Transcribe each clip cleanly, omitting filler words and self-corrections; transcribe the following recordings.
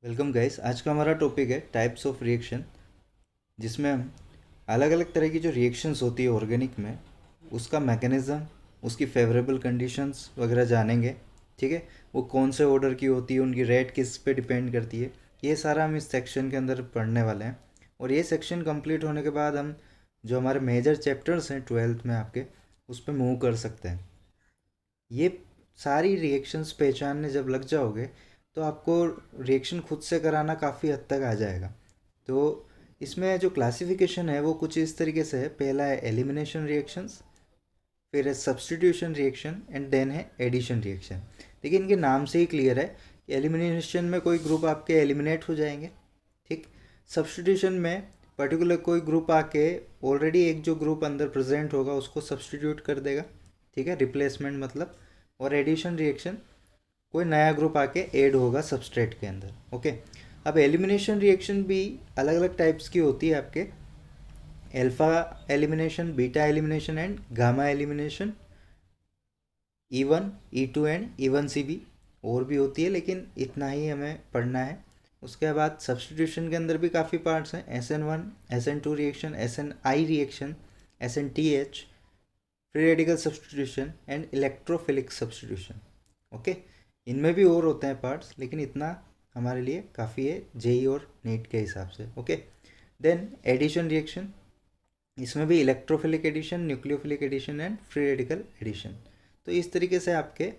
Welcome guys. आज का हमारा टॉपिक है टाइप्स ऑफ रिएक्शन, जिसमें हम अलग अलग तरह की जो रिएक्शंस होती है ऑर्गेनिक में, उसका मैकेनिज़्म, उसकी फेवरेबल कंडीशंस वगैरह जानेंगे। ठीक है, वो कौन से ऑर्डर की होती है, उनकी रेट किस पे डिपेंड करती है, ये सारा हम इस सेक्शन के अंदर पढ़ने वाले हैं। और ये सेक्शन कंप्लीट होने के बाद हम जो हमारे मेजर चैप्टर्स हैं ट्वेल्थ में आपके, उस पर मूव कर सकते हैं। ये सारी रिएक्शंस पहचानने जब लग जाओगे तो आपको रिएक्शन खुद से कराना काफ़ी हद तक आ जाएगा। तो इसमें जो क्लासिफिकेशन है वो कुछ इस तरीके से है। पहला है एलिमिनेशन रिएक्शंस, फिर है सब्स्टिट्यूशन रिएक्शन एंड देन है एडिशन रिएक्शन। देखिए, इनके नाम से ही क्लियर है कि एलिमिनेशन में कोई ग्रुप आपके एलिमिनेट हो जाएंगे। ठीक। सब्स्टिट्यूशन में पर्टिकुलर कोई ग्रुप आके ऑलरेडी एक जो ग्रुप अंदर प्रेजेंट होगा उसको सब्स्टिट्यूट कर देगा। ठीक है, रिप्लेसमेंट मतलब। और एडिशन रिएक्शन, कोई नया ग्रुप आके ऐड होगा सबस्ट्रेट के अंदर। ओके। अब एलिमिनेशन रिएक्शन भी अलग अलग टाइप्स की होती है आपके। Alpha elimination, beta elimination and gamma elimination, E1, E2 and E1 CB। और भी होती है लेकिन इतना ही हमें पढ़ना है। उसके बाद सब्स्टिट्यूशन के अंदर भी काफ़ी पार्ट्स हैं। SN1, SN2 reaction, SNI reaction, SNTH, free radical substitution and electrophilic substitution. Okay. इनमें भी और होते हैं पार्ट्स, लेकिन इतना हमारे लिए काफ़ी है जेई और नीट के हिसाब से। ओके। देन एडिशन रिएक्शन, इसमें भी electrophilic addition, nucleophilic addition and free radical addition. तो इस तरीके से आपके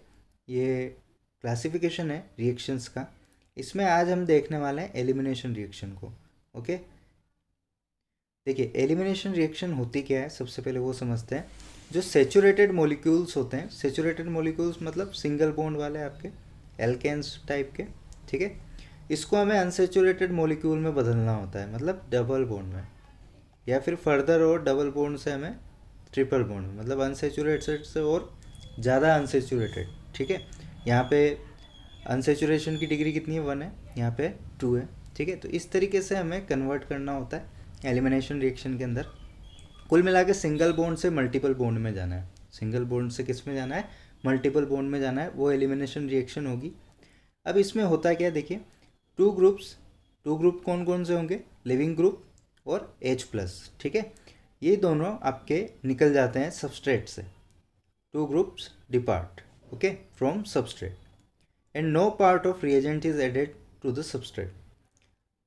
ये क्लासिफिकेशन है रिएक्शंस का। इसमें आज हम देखने वाले हैं एलिमिनेशन रिएक्शन को। ओके। देखिए, एलिमिनेशन रिएक्शन होती क्या है, सबसे पहले वो समझते हैं। जो सेचुरेटेड मॉलिक्यूल्स होते हैं, सेचुरेटेड मॉलिक्यूल्स मतलब सिंगल बॉन्ड वाले आपके एल्केन्स टाइप के। ठीक है, इसको हमें अनसेचुरेटेड मॉलिक्यूल में बदलना होता है, मतलब डबल बॉन्ड में, या फिर फर्दर और डबल बॉन्ड से हमें ट्रिपल बॉन्ड में, मतलब अनसेचुरेटेड से और ज़्यादा अनसेचुरेटेड। ठीक है, यहाँ पे अनसेचुरेशन की डिग्री कितनी है, 1 है, यहाँ पे 2 है। ठीक है, तो इस तरीके से हमें कन्वर्ट करना होता है एलिमिनेशन रिएक्शन के अंदर। कुल मिला के सिंगल बॉन्ड से मल्टीपल बॉन्ड में जाना है। सिंगल बॉन्ड से किस में जाना है, मल्टीपल बॉन्ड में जाना है, वो एलिमिनेशन रिएक्शन होगी। अब इसमें होता क्या है, देखिए, टू ग्रुप्स, टू ग्रुप कौन कौन से होंगे, लिविंग ग्रुप और H+। ठीक है, ये दोनों आपके निकल जाते हैं सबस्ट्रेट से। Two groups depart, okay, from substrate and no part of reagent is added to the substrate.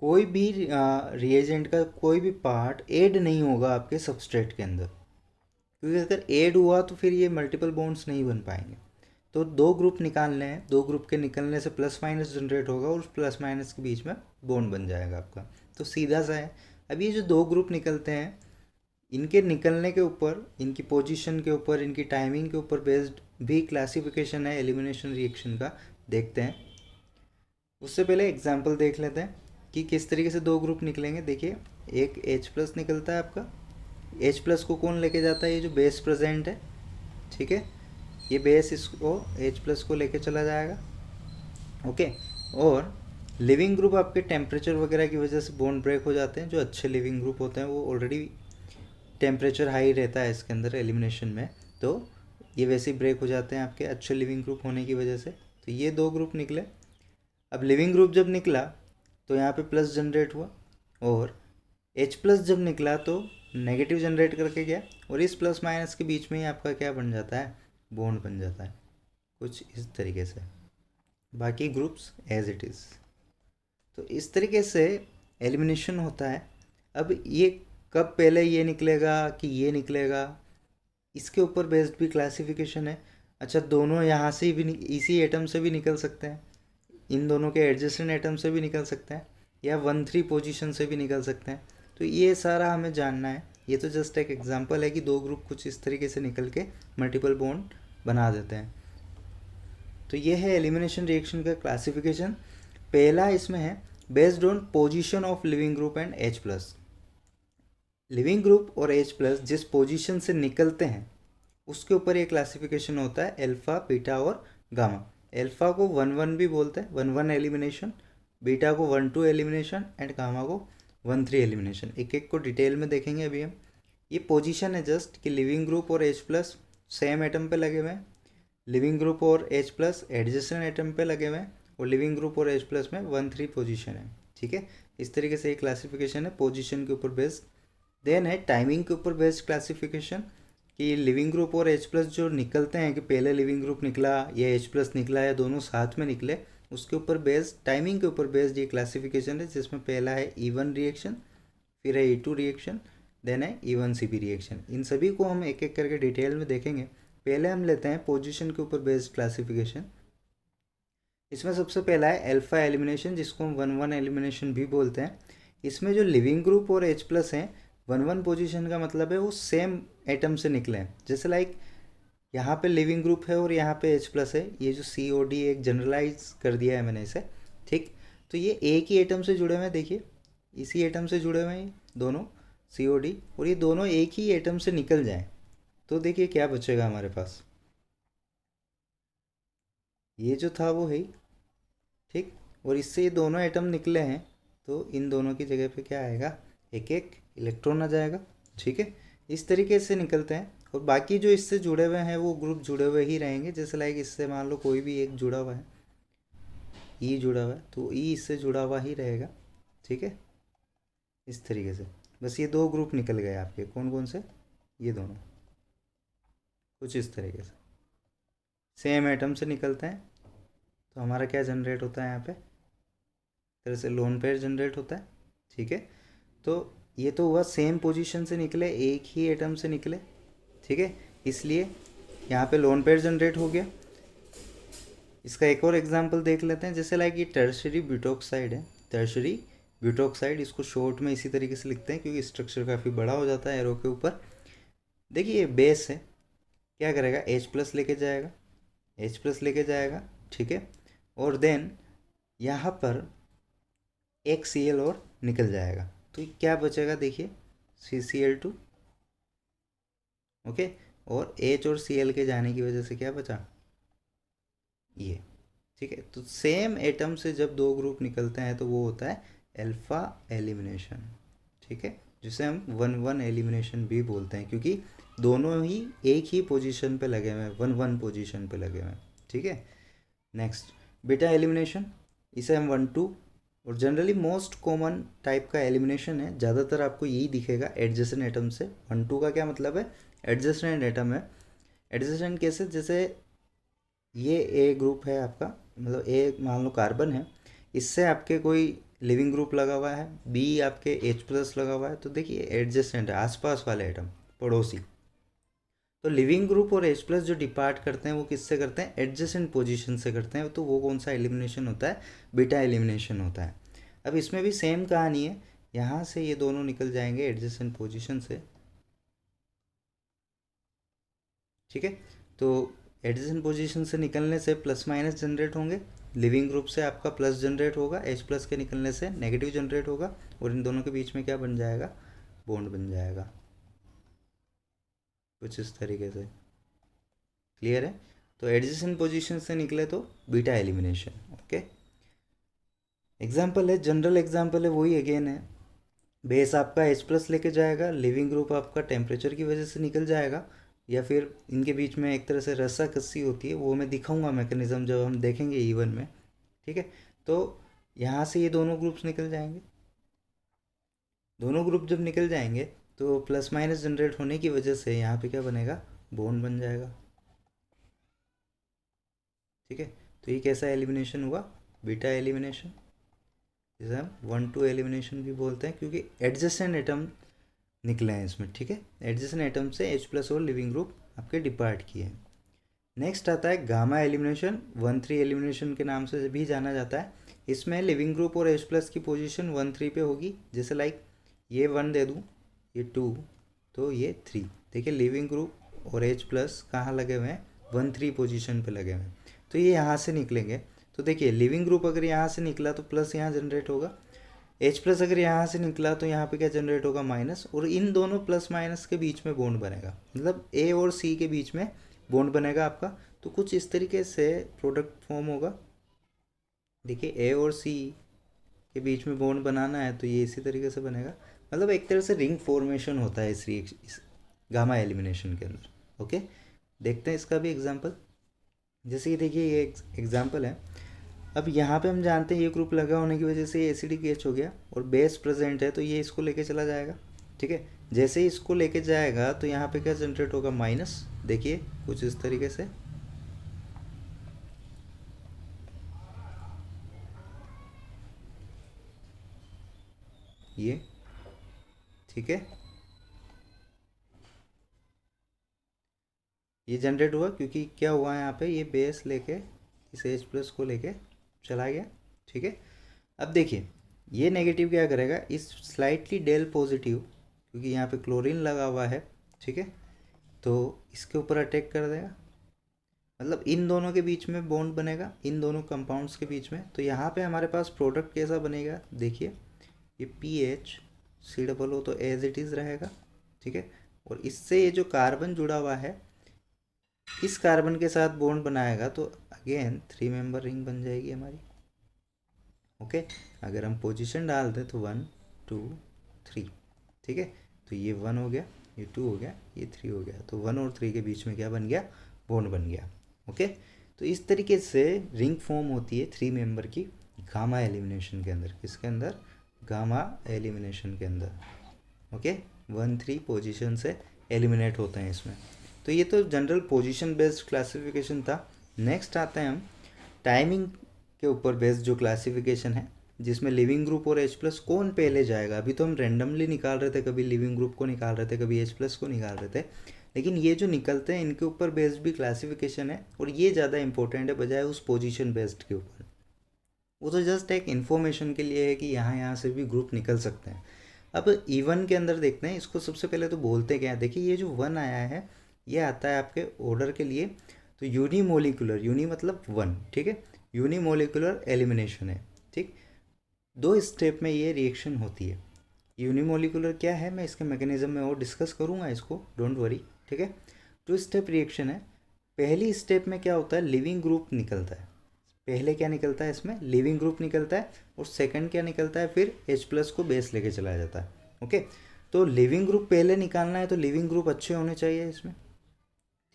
कोई भी रिएजेंट का कोई भी पार्ट ऐड नहीं होगा आपके सबस्ट्रेट के अंदर, क्योंकि अगर ऐड हुआ तो फिर ये मल्टीपल बॉन्ड्स नहीं बन पाएंगे। तो दो ग्रुप निकालने हैं, दो ग्रुप के निकलने से प्लस माइनस जनरेट होगा और उस प्लस माइनस के बीच में बॉन्ड बन जाएगा आपका। तो सीधा सा है। अब ये जो दो ग्रुप निकलते हैं, इनके निकलने के ऊपर, इनकी पोजीशन के ऊपर, इनकी टाइमिंग के ऊपर बेस्ड भी क्लासिफिकेशन है एलिमिनेशन रिएक्शन का। देखते हैं, उससे पहले एग्जाम्पल देख लेते हैं कि किस तरीके से दो ग्रुप निकलेंगे। देखिए, एक H+ निकलता है आपका। H+ को कौन लेके जाता है, ये जो बेस प्रेजेंट है। ठीक है, ये बेस इसको H+ को लेके चला जाएगा। ओके। और लिविंग ग्रुप आपके टेम्परेचर वगैरह की वजह से बॉन्ड ब्रेक हो जाते हैं। जो अच्छे लिविंग ग्रुप होते हैं वो ऑलरेडी टेम्परेचर हाई रहता है इसके अंदर एलिमिनेशन में, तो ये वैसे ही ब्रेक हो जाते हैं आपके अच्छे लिविंग ग्रुप होने की वजह से। तो ये दो ग्रुप निकले। अब लिविंग ग्रुप जब निकला तो यहाँ पे प्लस जनरेट हुआ, और H+ जब निकला तो नेगेटिव जनरेट करके गया, और इस प्लस माइनस के बीच में ही आपका क्या बन जाता है, बॉन्ड बन जाता है, कुछ इस तरीके से। बाकी ग्रुप्स एज इट इज़। तो इस तरीके से एलिमिनेशन होता है। अब ये कब पहले ये निकलेगा कि ये निकलेगा, इसके ऊपर बेस्ड भी क्लासिफिकेशन है। अच्छा, दोनों यहाँ से भी इसी एटम से भी निकल सकते हैं, इन दोनों के एडजेसेंट एटम से भी निकल सकते हैं, या 1-3 पोजीशन से भी निकल सकते हैं। तो ये सारा हमें जानना है। ये तो जस्ट एक एग्जांपल है कि दो ग्रुप कुछ इस तरीके से निकल के मल्टीपल बॉन्ड बना देते हैं। तो ये है एलिमिनेशन रिएक्शन का क्लासिफिकेशन। पहला इसमें है based on position of leaving group and H+। Leaving group और H+ जिस पोजीशन से निकलते हैं उसके ऊपर ये क्लासिफिकेशन होता है, अल्फा, बीटा और गामा। अल्फा को 1-1 भी बोलते हैं, 1-1 एलिमिनेशन, बीटा को 1-2 एलिमिनेशन एंड गामा को 1-3 एलिमिनेशन। एक एक को डिटेल में देखेंगे अभी हम। ये पोजीशन है जस्ट कि लिविंग ग्रुप और H+ सेम एटम पे लगे हुए हैं, लिविंग ग्रुप और H+ एडजेसेंट एटम पे लगे हुए हैं, और लिविंग ग्रुप और H+ में 1-3 पोजीशन है, ठीक है। इस तरीके से ये क्लासिफिकेशन है पोजीशन के ऊपर बेस्ड। देन है टाइमिंग के ऊपर बेस्ड क्लासिफिकेशन कि लिविंग ग्रुप और H+ जो निकलते हैं कि पहले लिविंग ग्रुप निकला या H+ निकला या दोनों साथ में निकले, उसके ऊपर बेस्ड टाइमिंग के ऊपर बेस्ड ये क्लासिफिकेशन है, जिसमें पहला है E1 रिएक्शन, फिर है E2 रिएक्शन, देन है E1CP रिएक्शन। इन सभी को हम एक एक करके डिटेल में देखेंगे। पहले हम लेते हैं पोजीशन के ऊपर बेस्ड क्लासिफिकेशन। इसमें सबसे पहला है अल्फा एलिमिनेशन, जिसको हम 1-1 एलिमिनेशन भी बोलते हैं। इसमें जो लिविंग ग्रुप और H+ हैं, 1-1 पोजीशन का मतलब है वो सेम एटम से निकले हैं। जैसे लाइक यहाँ पे लिविंग ग्रुप है और यहाँ पे H+ है, ये जो COD एक जनरलाइज कर दिया है मैंने इसे, ठीक। तो ये एक ही एटम से जुड़े हुए हैं, देखिए इसी एटम से जुड़े हुए हैं दोनों COD, और ये दोनों एक ही एटम से निकल जाएं तो देखिए क्या बचेगा हमारे पास, ये जो था वो है, ठीक। और इससे ये दोनों एटम निकले हैं तो इन दोनों की जगह पे क्या आएगा, एक एक इलेक्ट्रॉन आ जाएगा, ठीक है। इस तरीके से निकलते हैं। और बाकी जो इससे जुड़े हुए हैं वो ग्रुप जुड़े हुए ही रहेंगे। जैसे लाइक इससे मान लो कोई भी एक जुड़ा हुआ है, ई जुड़ा हुआ है तो ई इससे जुड़ा हुआ ही रहेगा, ठीक है। इस तरीके से बस ये दो ग्रुप निकल गए आपके, कौन कौन से, ये दोनों, कुछ इस तरीके से सेम एटम से निकलते हैं। तो हमारा क्या जनरेट होता है यहाँ पे, तरह से लोन पेयर जनरेट होता है, ठीक है। तो ये तो हुआ सेम पोजीशन से निकले, एक ही एटम से निकले, ठीक है, इसलिए यहाँ पे लोन पेयर जनरेट हो गया। इसका एक और एग्जांपल देख लेते हैं। जैसे लाइक ये टर्शरी ब्यूटोक्साइड है, टर्शरी ब्यूटोक्साइड, इसको शॉर्ट में इसी तरीके से लिखते हैं क्योंकि स्ट्रक्चर काफ़ी बड़ा हो जाता है एरो के ऊपर। देखिए ये बेस है, क्या करेगा, H+ लेके जाएगा, H+ लेके जाएगा, ठीक है। और देन यहाँ पर एक Cl और निकल जाएगा तो क्या बचेगा, देखिए CCl2, ओके। और H और Cl के जाने की वजह से क्या बचा, ये, ठीक है। तो सेम एटम से जब दो ग्रुप निकलते हैं तो वो होता है अल्फा एलिमिनेशन, ठीक है, जिसे हम 1-1 एलिमिनेशन भी बोलते हैं क्योंकि दोनों ही एक ही पोजीशन पे लगे हुए हैं, 1-1 पोजीशन पे लगे हुए हैं, ठीक है। नेक्स्ट बीटा एलिमिनेशन, इसे हम 1-2, और जनरली मोस्ट कॉमन टाइप का एलिमिनेशन है, ज़्यादातर आपको यही दिखेगा एडजेसेंट एटम से। 1-2 का क्या मतलब है, एडजेसेंट एटम है। एडजेसेंट कैसे, जैसे ये ए ग्रुप है आपका, मतलब ए मान लो कार्बन है, इससे आपके कोई लिविंग ग्रुप लगा हुआ है, बी आपके H+ लगा हुआ है, तो देखिए एडजेसेंट है, आसपास वाले एटम, पड़ोसी। तो लिविंग ग्रुप और H+ जो डिपार्ट करते हैं वो किससे करते हैं, एडजेसेंट पोजीशन से करते हैं, तो वो कौन सा एलिमिनेशन होता है, बीटा एलिमिनेशन होता है। अब इसमें भी सेम कहानी है, यहाँ से ये दोनों निकल जाएंगे एडजेसेंट पोजीशन से, ठीक है। तो एडजेसेंट पोजीशन से निकलने से प्लस माइनस जनरेट होंगे, लिविंग ग्रुप से आपका प्लस जनरेट होगा, H+ के निकलने से नेगेटिव जनरेट होगा, और इन दोनों के बीच में क्या बन जाएगा, बॉन्ड बन जाएगा, कुछ इस तरीके से, क्लियर है। तो एडजेसेंट पोजीशन से निकले तो बीटा एलिमिनेशन, ओके। एग्जाम्पल है, जनरल एग्जाम्पल है, वही अगेन है, बेस आपका H+ लेके जाएगा, लिविंग ग्रुप आपका टेम्परेचर की वजह से निकल जाएगा, या फिर इनके बीच में एक तरह से रस्सा कस्सी होती है, वो मैं दिखाऊंगा मैकेनिज्म जब हम देखेंगे E1 में, ठीक है। तो यहाँ से ये दोनों ग्रुप्स निकल जाएंगे, दोनों ग्रुप जब निकल जाएंगे तो प्लस माइनस जनरेट होने की वजह से यहाँ पे क्या बनेगा, बॉन्ड बन जाएगा, ठीक है। तो ये कैसा एलिमिनेशन हुआ, बीटा एलिमिनेशन, जिसे हम 1-2 एलिमिनेशन भी बोलते हैं क्योंकि एडजेसेंट एटम निकले हैं इसमें, ठीक है। एडजेसेंट एटम से H+ और लिविंग ग्रुप आपके डिपार्ट किए हैं। नेक्स्ट आता है गामा एलिमिनेशन, 1-3 एलिमिनेशन के नाम से भी जाना जाता है। इसमें लिविंग ग्रुप और H+ की पोजीशन 1-3 पे होगी। जैसे लाइक ये 1 दे दूँ, ये 2, तो ये 3, देखिए लिविंग ग्रुप और H+ कहाँ लगे हुए हैं, 1-3 पोजीशन पे लगे हुए हैं, तो ये यहाँ से निकलेंगे। तो देखिए लिविंग ग्रुप अगर यहाँ से निकला तो प्लस यहाँ जनरेट होगा, H+ अगर यहाँ से निकला तो यहाँ पे क्या जनरेट होगा, माइनस, और इन दोनों प्लस माइनस के बीच में बॉन्ड बनेगा, मतलब A और C के बीच में बॉन्ड बनेगा आपका। तो कुछ इस तरीके से प्रोडक्ट फॉर्म होगा, देखिए A और C के बीच में बॉन्ड बनाना है तो ये इसी तरीके से बनेगा, मतलब एक तरह से रिंग फॉर्मेशन होता है इस गामा एलिमिनेशन के अंदर, ओके। देखते हैं इसका भी एग्जांपल। जैसे कि देखिए ये एग्जांपल है, अब यहाँ पे हम जानते हैं ये ग्रुप लगा होने की वजह से ये एसिडिक एच हो गया और बेस प्रेजेंट है तो ये इसको लेके चला जाएगा। ठीक है, जैसे ही इसको लेके जाएगा तो यहाँ पे क्या जनरेट होगा, माइनस। देखिए कुछ इस तरीके से, ये ठीक है, ये जनरेट हुआ क्योंकि क्या हुआ यहाँ पे, ये बेस लेके इस H प्लस को लेके चला गया। ठीक है, अब देखिए ये नेगेटिव क्या करेगा, इस स्लाइटली डेल पॉजिटिव, क्योंकि यहाँ पे क्लोरीन लगा हुआ है, ठीक है, तो इसके ऊपर अटैक कर देगा, मतलब इन दोनों के बीच में बॉन्ड बनेगा, इन दोनों कंपाउंड्स के बीच में। तो यहाँ पे हमारे पास प्रोडक्ट कैसा बनेगा, देखिए ये PH तो एज इट इज़ रहेगा। ठीक है, और इससे ये जो कार्बन जुड़ा हुआ है इस कार्बन के साथ बॉन्ड बनाएगा तो अगेन 3 मेंबर रिंग बन जाएगी हमारी। ओके, अगर हम पोजीशन डाल दें तो 1 2 3, ठीक है, तो ये 1 हो गया, ये 2 हो गया, ये 3 हो गया, तो 1 और 3 के बीच में क्या बन गया, बॉन्ड बन गया। ओके, तो इस तरीके से रिंग फॉर्म होती है 3 मेंबर की गामा एलिमिनेशन के अंदर। किसके अंदर, गामा एलिमिनेशन के अंदर। ओके, 1 3 पोजीशन से एलिमिनेट होते हैं इसमें। तो ये तो जनरल पोजीशन बेस्ड क्लासिफिकेशन था। नेक्स्ट आते हैं हम टाइमिंग के ऊपर बेस्ड जो क्लासिफिकेशन है, जिसमें लिविंग ग्रुप और H प्लस कौन पहले जाएगा। अभी तो हम रेंडमली निकाल रहे थे, कभी लिविंग ग्रुप को निकाल रहे थे, कभी H प्लस को निकाल रहे थे, लेकिन ये जो निकलते हैं इनके ऊपर बेस्ड भी क्लासिफिकेशन है और ये ज़्यादा इंपॉर्टेंट है बजाय उस पोजीशन बेस्ड के ऊपर। वो तो जस्ट एक इन्फॉर्मेशन के लिए है कि यहाँ से भी ग्रुप निकल सकते हैं। अब E1 के अंदर देखते हैं, इसको सबसे पहले तो बोलते क्या है, देखिए ये जो 1 आया है ये आता है आपके ऑर्डर के लिए, तो यूनिमोलिकुलर, यूनि मतलब 1, ठीक है, यूनिमोलिकुलर एलिमिनेशन है। ठीक, 2 स्टेप में ये रिएक्शन होती है। यूनिमोलिकुलर क्या है, मैं इसके मैकेनिज्म में और डिस्कस करूँगा इसको, डोंट वरी। ठीक है, 2 स्टेप रिएक्शन है। पहली स्टेप में क्या होता है, लिविंग ग्रुप निकलता है। पहले क्या निकलता है इसमें, लिविंग ग्रुप निकलता है, और सेकंड क्या निकलता है, फिर H प्लस को बेस लेके चलाया जाता है। ओके, तो लिविंग ग्रुप पहले निकालना है तो लिविंग ग्रुप अच्छे होने चाहिए इसमें,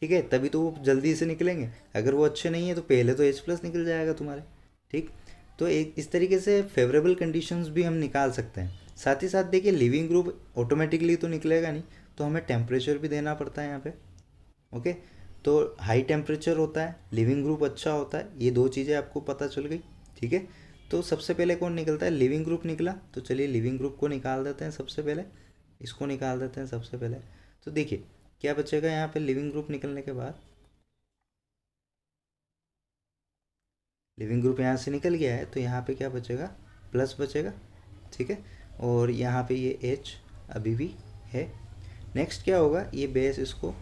ठीक है, तभी तो वो जल्दी से निकलेंगे। अगर वो अच्छे नहीं है तो पहले तो H प्लस निकल जाएगा तुम्हारे। ठीक, तो एक इस तरीके से फेवरेबल कंडीशंस भी हम निकाल सकते हैं। साथ ही साथ देखिए लिविंग ग्रुप ऑटोमेटिकली तो निकलेगा नहीं, तो हमें टेम्परेचर भी देना पड़ता है यहाँ पे। ओके, तो हाई टेम्परेचर होता है, लिविंग ग्रुप अच्छा होता है, ये 2 चीज़ें आपको पता चल गई। ठीक है, तो सबसे पहले कौन निकलता है, लिविंग ग्रुप निकला, तो चलिए लिविंग ग्रुप को निकाल देते हैं सबसे पहले, इसको निकाल देते हैं सबसे पहले। तो देखिए क्या बचेगा यहाँ पे, लिविंग ग्रुप निकलने के बाद, लिविंग ग्रुप यहाँ से निकल गया है तो यहाँ पे क्या बचेगा, प्लस बचेगा। ठीक है, और यहाँ पे ये H अभी भी है। नेक्स्ट क्या होगा, ये बेस इसको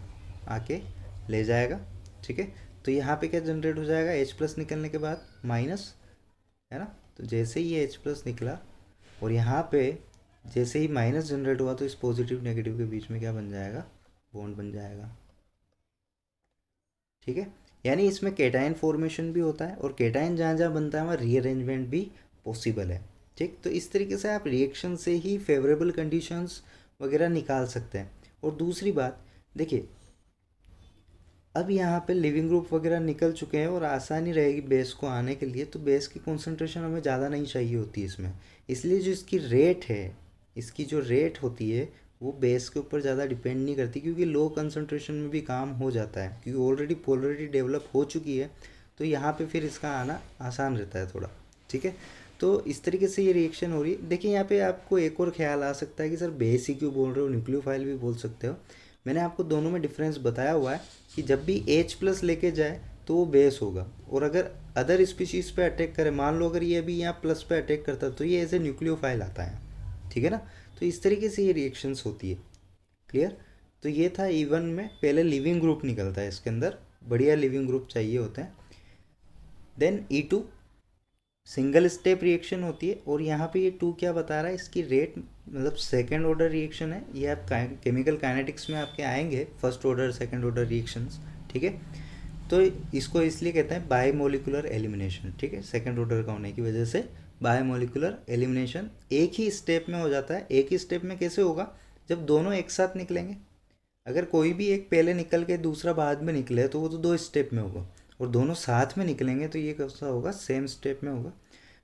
आके ले जाएगा। ठीक है, तो यहाँ पे क्या जनरेट हो जाएगा, H प्लस निकलने के बाद माइनस, है ना, तो जैसे ही ये H प्लस निकला और यहाँ पे जैसे ही माइनस जनरेट हुआ तो इस पॉजिटिव नेगेटिव के बीच में क्या बन जाएगा, बॉन्ड बन जाएगा। ठीक है, यानी इसमें केटाइन फॉर्मेशन भी होता है और केटाइन जहाँ जहाँ बनता है वहाँ रीअरेंजमेंट भी पॉसिबल है। ठीक, तो इस तरीके से आप रिएक्शन से ही फेवरेबल कंडीशंस वगैरह निकाल सकते हैं। और दूसरी बात देखिए, अब यहाँ पे लिविंग ग्रुप वगैरह निकल चुके हैं और आसानी रहेगी बेस को आने के लिए, तो बेस की कॉन्सेंट्रेशन हमें ज़्यादा नहीं चाहिए होती है इसमें, इसलिए जो इसकी रेट है, इसकी जो रेट होती है वो बेस के ऊपर ज़्यादा डिपेंड नहीं करती, क्योंकि लो कंसंट्रेशन में भी काम हो जाता है, क्योंकि ऑलरेडी पोलरिटी डेवलप हो चुकी है, तो यहाँ पे फिर इसका आना आसान रहता है थोड़ा। ठीक है, तो इस तरीके से ये रिएक्शन हो रही है। देखिए यहाँ पे आपको एक और ख्याल आ सकता है कि सर बेस ही क्यों बोल रहे हो, न्यूक्लियोफाइल भी बोल सकते हो। मैंने आपको दोनों में डिफरेंस बताया हुआ है कि जब भी H प्लस लेके जाए तो वो बेस होगा, और अगर अदर स्पीशीज़ पे अटैक करे, मान लो अगर ये अभी यहाँ प्लस पे अटैक करता तो ये ऐसे न्यूक्लियोफाइल आता है। ठीक है ना, तो इस तरीके से ये रिएक्शंस होती है। क्लियर, तो ये था E1 में पहले लिविंग ग्रुप निकलता है, इसके अंदर बढ़िया लिविंग ग्रुप चाहिए होते हैं। Then E2 single step reaction होती है, और यहाँ पे ये 2 क्या बता रहा है, इसकी रेट मतलब सेकेंड ऑर्डर रिएक्शन है। ये आप केमिकल काइनेटिक्स में आपके आएंगे first order second order reactions. ठीक है, तो इसको इसलिए कहते हैं बायोमोलिकुलर एलिमिनेशन। ठीक है, सेकेंड ऑर्डर का होने की वजह से बायोमोलिकुलर एलिमिनेशन एक ही स्टेप में हो जाता है। एक ही स्टेप में कैसे होगा, जब दोनों एक साथ निकलेंगे। अगर कोई भी एक पहले निकल के दूसरा बाद में निकले तो वो तो 2 स्टेप में होगा, और दोनों साथ में निकलेंगे तो ये कैसा होगा, सेम स्टेप में होगा।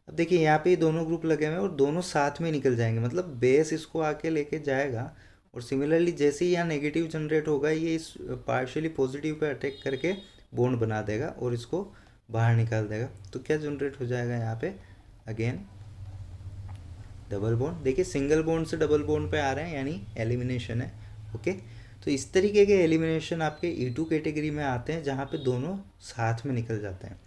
अब देखिए यहाँ पे ये दोनों ग्रुप लगे हुए हैं और दोनों साथ में निकल जाएंगे, मतलब बेस इसको आके लेके जाएगा और सिमिलरली जैसे ही यहाँ नेगेटिव जनरेट होगा ये इस पार्शियली पॉजिटिव पे अटैक करके बॉन्ड बना देगा और इसको बाहर निकाल देगा। तो क्या जनरेट हो जाएगा यहाँ पे, अगेन डबल बॉन्ड। देखिए सिंगल बॉन्ड से डबल बॉन्ड पे आ रहे हैं यानी एलिमिनेशन है। ओके, तो इस तरीके के एलिमिनेशन आपके E2 कैटेगरी में आते हैं जहाँ पे दोनों साथ में निकल जाते हैं।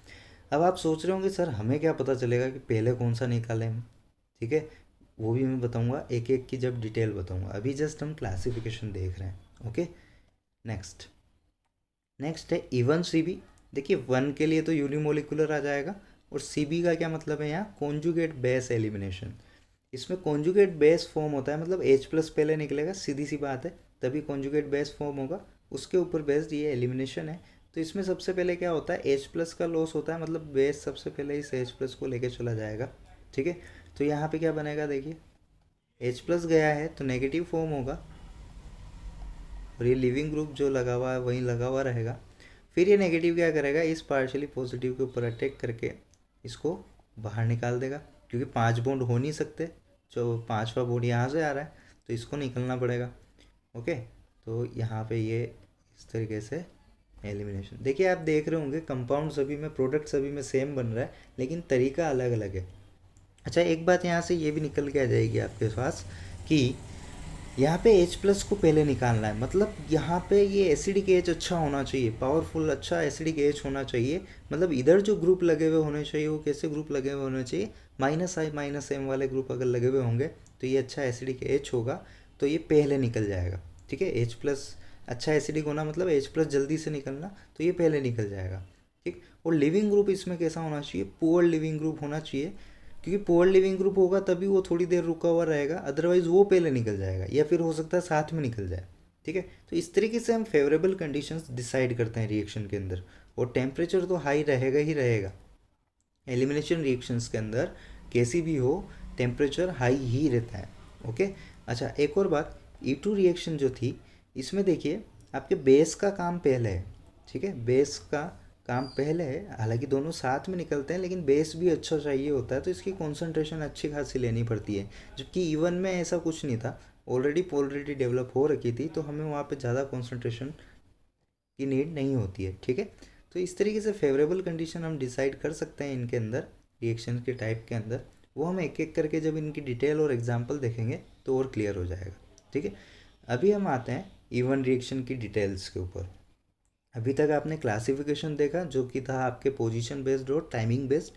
अब आप सोच रहे होंगे सर हमें क्या पता चलेगा कि पहले कौन सा निकालें हम, ठीक है, वो भी मैं बताऊंगा एक एक की जब डिटेल बताऊंगा, अभी जस्ट हम क्लासिफिकेशन देख रहे हैं। ओके, नेक्स्ट नेक्स्ट है इवन सीबी। देखिए 1 के लिए तो यूनिमोलिकुलर आ जाएगा और सीबी का क्या मतलब है यहाँ, कॉन्जुगेट बेस एलिमिनेशन। इसमें कॉन्जुगेट बेस फॉर्म होता है, मतलब H प्लस पहले निकलेगा, सीधी सी बात है, तभी कॉन्जुगेट बेस फॉर्म होगा, उसके ऊपर बेस्ड ये एलिमिनेशन है। तो इसमें सबसे पहले क्या होता है, H प्लस का लॉस होता है, मतलब बेस सबसे पहले इस H प्लस को लेके चला जाएगा। ठीक है, तो यहाँ पे क्या बनेगा, देखिए H प्लस गया है तो नेगेटिव फॉर्म होगा और ये लिविंग ग्रुप जो लगा हुआ है वहीं लगा हुआ रहेगा। फिर ये नेगेटिव क्या करेगा, इस पार्शियली पॉजिटिव के ऊपर अटैक करके इसको बाहर निकाल देगा, क्योंकि 5 बॉन्ड हो नहीं सकते, जो 5वां बॉन्ड यहाँ से आ रहा है तो इसको निकलना पड़ेगा। ओके, तो यहाँ पे ये इस तरीके से एलिमिनेशन। देखिए आप देख रहे होंगे कंपाउंड सभी में, प्रोडक्ट सभी में सेम बन रहा है लेकिन तरीका अलग अलग है। अच्छा एक बात यहाँ से ये भी निकल के आ जाएगी आपके पास कि यहाँ पे H प्लस को पहले निकालना है, मतलब यहाँ पे ये एसिडिक एच अच्छा होना चाहिए, पावरफुल अच्छा एसिडिक एच होना चाहिए। मतलब इधर जो ग्रुप लगे हुए होने चाहिए वो कैसे ग्रुप लगे हुए होने चाहिए, -I -M वाले ग्रुप अगर लगे हुए होंगे तो ये अच्छा एसिडिक एच होगा, तो ये पहले निकल जाएगा। ठीक है, H प्लस अच्छा एसिडिक होना मतलब H प्लस जल्दी से निकलना, तो ये पहले निकल जाएगा। ठीक, और लिविंग ग्रुप इसमें कैसा होना चाहिए, पुअर लिविंग ग्रुप होना चाहिए, क्योंकि पुअर लिविंग ग्रुप होगा तभी वो थोड़ी देर रुका हुआ रहेगा, अदरवाइज वो पहले निकल जाएगा या फिर हो सकता है साथ में निकल जाए। ठीक है, तो इस तरीके से हम फेवरेबल कंडीशंस डिसाइड करते हैं रिएक्शन के अंदर, और टेम्परेचर तो हाई रहेगा ही रहेगा एलिमिनेशन रिएक्शंस के अंदर, कैसी भी हो टेम्परेचर हाई ही रहता है। ओके, अच्छा एक और बात, E2 रिएक्शन जो थी इसमें देखिए आपके बेस का काम पहले है। ठीक है, बेस का काम पहले है, हालांकि दोनों साथ में निकलते हैं लेकिन बेस भी अच्छा चाहिए होता है तो इसकी कॉन्सेंट्रेशन अच्छी खासी लेनी पड़ती है, जबकि E1 में ऐसा कुछ नहीं था, ऑलरेडी पोलरिटी डेवलप हो रखी थी तो हमें वहाँ पे ज़्यादा कॉन्सेंट्रेशन की नीड नहीं होती है। ठीक है, तो इस तरीके से फेवरेबल कंडीशन हम डिसाइड कर सकते हैं इनके अंदर, रिएक्शन के टाइप के अंदर, वो हम एक एक करके जब इनकी डिटेल और एग्जाम्पल देखेंगे तो और क्लियर हो जाएगा। ठीक है, अभी हम आते हैं E1 रिएक्शन की डिटेल्स के ऊपर। अभी तक आपने क्लासिफिकेशन देखा जो कि था आपके पोजीशन बेस्ड और टाइमिंग बेस्ड,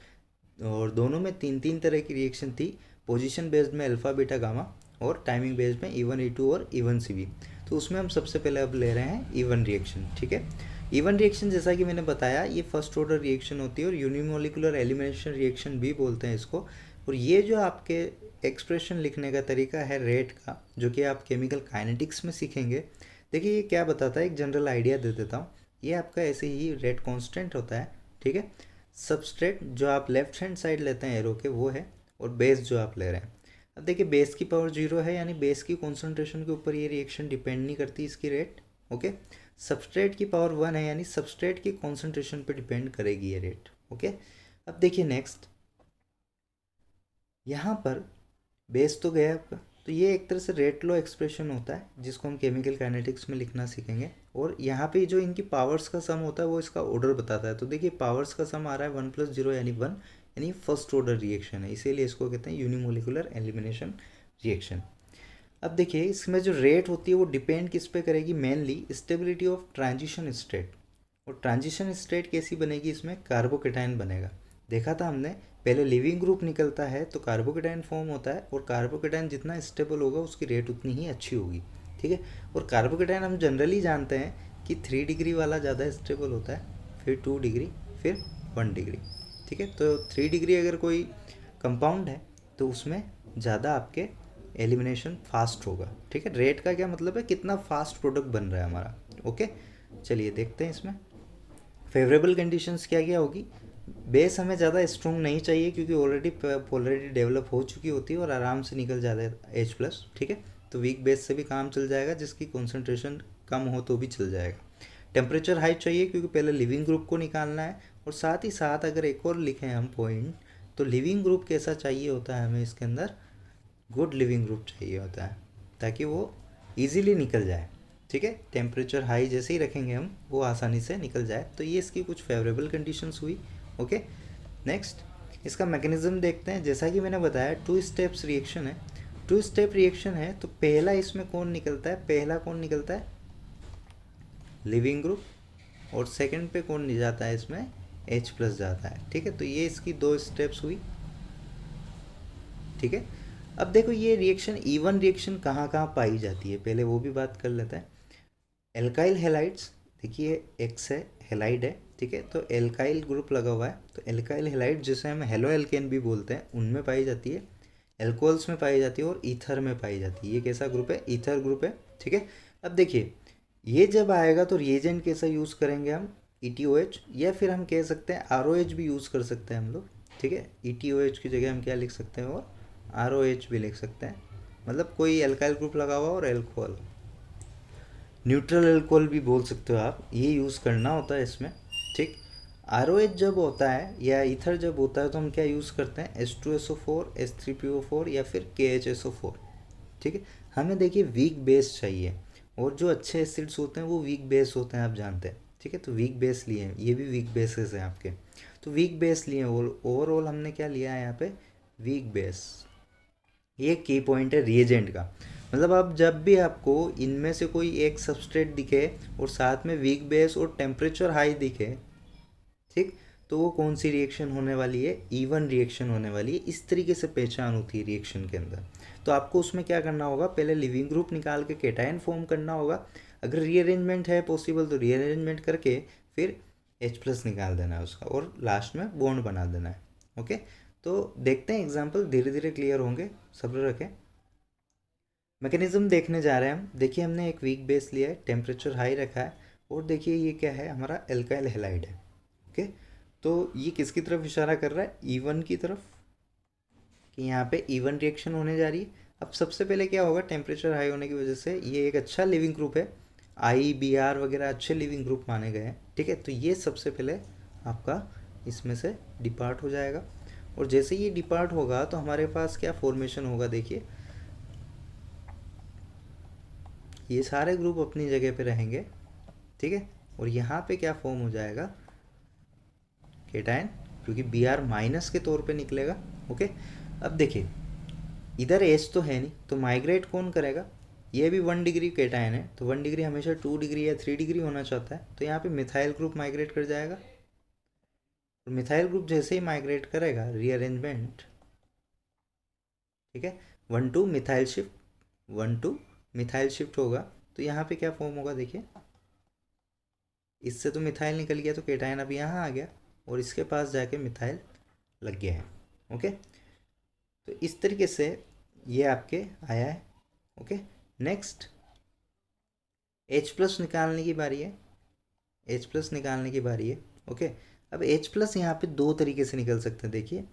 और दोनों में 3 तरह की रिएक्शन थी, पोजीशन बेस्ड में अल्फ़ा बीटा गामा और टाइमिंग बेस्ड में E1 E2 और E1 CB। तो उसमें हम सबसे पहले अब ले रहे हैं E1 रिएक्शन। ठीक है, E1 रिएक्शन जैसा कि मैंने बताया ये फर्स्ट ऑर्डर रिएक्शन होती है और यूनिमोलिकुलर एलिमिनेशन रिएक्शन भी बोलते हैं इसको। और ये जो आपके एक्सप्रेशन लिखने का तरीका है रेट का, जो कि आप केमिकल काइनेटिक्स में सीखेंगे, देखिए ये क्या बताता है, एक जनरल आइडिया दे देता हूँ। ये आपका ऐसे ही रेट कांस्टेंट होता है। ठीक है, सबस्ट्रेट जो आप लेफ्ट हैंड साइड लेते हैं एरो के वो है, और बेस जो आप ले रहे हैं, अब देखिए बेस की पावर 0 है यानी बेस की कॉन्सेंट्रेशन के ऊपर ये रिएक्शन डिपेंड नहीं करती इसकी रेट। ओके, सबस्ट्रेट की पावर 1 है यानी सबस्ट्रेट की कॉन्सेंट्रेशन पे डिपेंड करेगी ये रेट। ओके, अब देखिए नेक्स्ट, यहाँ पर बेस तो गया आपका, तो ये एक तरह से रेट लो एक्सप्रेशन होता है जिसको हम केमिकल काइनेटिक्स में लिखना सीखेंगे, और यहाँ पे जो इनकी पावर्स का सम होता है वो इसका ऑर्डर बताता है। तो देखिए पावर्स का सम आ रहा है 1+0 यानी 1, यानी फर्स्ट ऑर्डर रिएक्शन है, इसीलिए इसको कहते हैं यूनिमोलिकुलर एलिमिनेशन रिएक्शन। अब देखिए इसमें जो रेट होती है वो डिपेंड किस पे करेगी, mainly stability of transition state. और ट्रांजिशन स्टेट कैसी बनेगी, इसमें कार्बोकेटाइन बनेगा। देखा था हमने, पहले लिविंग ग्रुप निकलता है तो कार्बोकेटाइन फॉर्म होता है, और कार्बोकेटाइन जितना स्टेबल होगा उसकी रेट उतनी ही अच्छी होगी। ठीक है, और कार्बोकेटाइन हम जनरली जानते हैं कि 3 डिग्री वाला ज़्यादा स्टेबल होता है, फिर 2 डिग्री, फिर 1 डिग्री। ठीक है, तो 3 डिग्री अगर कोई कंपाउंड है तो उसमें ज़्यादा आपके एलिमिनेशन फास्ट होगा। ठीक है, रेट का क्या मतलब है, कितना फास्ट प्रोडक्ट बन रहा है हमारा। ओके, चलिए देखते हैं इसमें फेवरेबल कंडीशंस क्या क्या होगी। बेस हमें ज़्यादा स्ट्रॉन्ग नहीं चाहिए क्योंकि ऑलरेडी पोलरिटी डेवलप हो चुकी होती है और आराम से निकल जाता है H+। ठीक है, तो वीक बेस से भी काम चल जाएगा, जिसकी कॉन्सेंट्रेशन कम हो तो भी चल जाएगा। टेम्परेचर हाई चाहिए क्योंकि पहले लिविंग ग्रुप को निकालना है, और साथ ही साथ अगर एक और लिखें हम पॉइंट, तो लिविंग ग्रुप कैसा चाहिए होता है हमें इसके अंदर, गुड लिविंग ग्रुप चाहिए होता है ताकि वो इजीली निकल जाए। ठीक है, टेम्परेचर हाई जैसे ही रखेंगे हम वो आसानी से निकल जाए। तो ये इसकी कुछ फेवरेबल कंडीशंस हुई। ओके, नेक्स्ट इसका मैकेनिज्म देखते हैं। जैसा कि मैंने बताया 2 स्टेप्स रिएक्शन है, 2 स्टेप रिएक्शन है, तो पहला इसमें कौन निकलता है, पहला कौन निकलता है, लिविंग ग्रुप, और सेकंड पे कौन नहीं जाता है इसमें, H+ जाता है। ठीक है, तो ये इसकी 2 स्टेप्स हुई। ठीक है, अब देखो ये रिएक्शन इवन रिएक्शन कहाँ कहाँ पाई जाती है, पहले वो भी बात कर लेते हैं। एल्काइल हेलाइड्स, देखिए एक्स है, हेलाइड है। ठीक है, तो एल्काइल ग्रुप लगा हुआ है, तो एल्काइल हेलाइड जिसे हम हेलो एल्केन भी बोलते हैं, उनमें पाई जाती है, एल्कोहल्स में पाई जाती है, और ईथर में पाई जाती है। ये कैसा ग्रुप है, ईथर ग्रुप है। ठीक है, अब देखिए ये जब आएगा तो रिएजेंट कैसा यूज़ करेंगे हम, ETOH, या फिर हम कह सकते हैं ROH भी यूज़ कर सकते हैं हम लोग। ठीक है, ETOH की जगह हम क्या लिख सकते हैं, और ROH भी लिख सकते हैं, मतलब कोई एल्काइल ग्रुप लगा हुआ और एल्कोहल, न्यूट्रल एल्कोहल भी बोल सकते हो आप, ये यूज़ करना होता है इसमें। ठीक, ROH जब होता है या ईथर जब होता है तो हम क्या यूज़ करते हैं, H2SO4, H3PO4 या फिर KHSO4। ठीक है, हमें देखिए वीक बेस चाहिए, और जो अच्छे एसिड्स होते हैं वो वीक बेस होते हैं, आप जानते हैं। ठीक है, तो वीक बेस लिए हैं, ये भी वीक बेसेस हैं आपके, तो वीक बेस लिए हैं। ओवरऑल हमने क्या लिया है यहाँ पे, वीक बेस। ये की पॉइंट है रिएजेंट का, मतलब अब जब भी आपको इनमें से कोई एक सबस्ट्रेट दिखे और साथ में वीक बेस और टेम्परेचर हाई दिखे, ठीक, तो वो कौन सी रिएक्शन होने वाली है, इवन रिएक्शन होने वाली है। इस तरीके से पहचान होती है रिएक्शन के अंदर। तो आपको उसमें क्या करना होगा, पहले लिविंग ग्रुप निकाल के केटायन फॉर्म करना होगा, अगर रीअरेंजमेंट है पॉसिबल तो रीअरेंजमेंट करके फिर H+ निकाल देना है उसका, और लास्ट में बॉन्ड बना देना है। ओके, तो देखते हैं एग्जाम्पल, धीरे धीरे क्लियर होंगे, सब्र रखें। मैकेनिज्म देखने जा रहे हैं हम। देखिए हमने एक वीक बेस लिया है, टेम्परेचर हाई रखा है, और देखिए ये क्या है, हमारा एल्काइल हेलाइड है। ओके, तो ये किसकी तरफ इशारा कर रहा है, इवन की तरफ, कि यहाँ पे इवन रिएक्शन होने जा रही है। अब सबसे पहले क्या होगा, टेम्परेचर हाई होने की वजह से ये एक अच्छा लिविंग ग्रुप है, IBR वगैरह अच्छे लिविंग ग्रुप माने गए हैं। ठीक है, तो ये सबसे पहले आपका इसमें से डिपार्ट हो जाएगा, और जैसे ये डिपार्ट होगा तो हमारे पास क्या फॉर्मेशन होगा, देखिए ये सारे ग्रुप अपनी जगह पे रहेंगे। ठीक है, और यहाँ पे क्या फॉर्म हो जाएगा, केटायन, क्योंकि Br- के तौर पे निकलेगा। ओके, अब देखिए इधर एच तो है नहीं, तो माइग्रेट कौन करेगा, ये भी 1 डिग्री केटायन है, तो 1 डिग्री हमेशा 2 डिग्री या 3 डिग्री होना चाहता है, तो यहाँ पे मिथाइल ग्रुप माइग्रेट कर जाएगा। तो मिथाइल ग्रुप जैसे ही माइग्रेट करेगा, रीअरेंजमेंट, ठीक है, 1 to methyl shift, 1 to methyl shift होगा, तो यहाँ पे क्या फॉर्म होगा, देखिए इससे तो मिथाइल निकल गया, तो केटायन अब यहाँ आ गया, और इसके पास जाके मिथाइल लग गया है। ओके, तो इस तरीके से ये आपके आया है। ओके, नेक्स्ट H+ निकालने की बारी है, H+ निकालने की बारी है। ओके, अब H+ यहाँ पे 2 तरीके से निकल सकते हैं, देखिए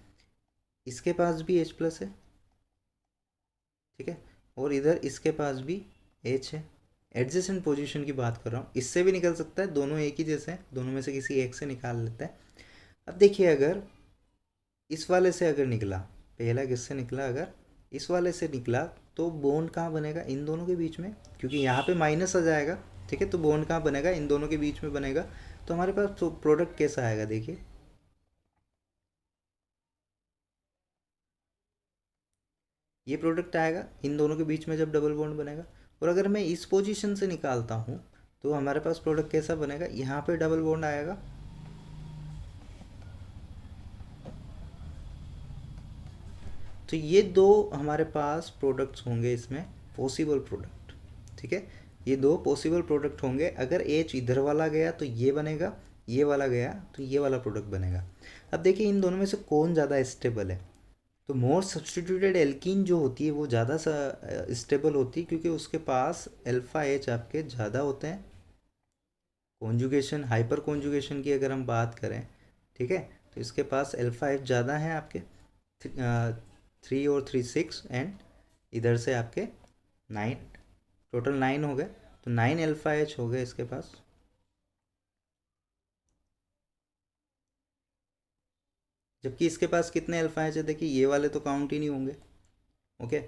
इसके पास भी H+ है, ठीक है, और इधर इसके पास भी H है। एडजेसेंट पोजीशन की बात कर रहा हूँ, इससे भी निकल सकता है, दोनों एक ही जैसे हैं, दोनों में से किसी एक से निकाल लेते हैं। अब देखिए अगर इस वाले से अगर निकला, पहला किससे निकला, अगर इस वाले से निकला, तो बॉन्ड कहाँ बनेगा, इन दोनों के बीच में, क्योंकि यहाँ पे माइनस आ जाएगा। ठीक है, तो बॉन्ड कहाँ बनेगा, इन दोनों के बीच में बनेगा। तो हमारे पास प्रोडक्ट कैसा आएगा, देखिए ये प्रोडक्ट आएगा इन दोनों के बीच में जब डबल बॉन्ड बनेगा। और अगर मैं इस पोजीशन से निकालता हूँ तो हमारे पास प्रोडक्ट कैसा बनेगा, यहाँ पे डबल बॉन्ड आएगा, तो ये दो हमारे पास प्रोडक्ट्स होंगे इसमें, पॉसिबल प्रोडक्ट। ठीक है, ये दो पॉसिबल प्रोडक्ट होंगे, अगर एच इधर वाला गया तो ये बनेगा, ये वाला गया तो ये वाला प्रोडक्ट बनेगा। अब देखिए इन दोनों में से कौन ज़्यादा स्टेबल है, तो मोर सब्सटीट्यूटेड एल्कीन जो होती है वो ज़्यादा स्टेबल होती है, क्योंकि उसके पास अल्फ़ा एच आपके ज़्यादा होते हैं। कॉन्जुगेशन, हाइपर कॉन्जुगेशन की अगर हम बात करें, ठीक है, तो इसके पास अल्फ़ा एच ज़्यादा है आपके, 3 और 3 6, एंड इधर से आपके 9, टोटल 9 हो गए, तो 9 अल्फ़ा एच हो गए इसके पास। जबकि इसके पास कितने अल्फा एच है, देखिए ये वाले तो काउंट ही नहीं होंगे। ओके,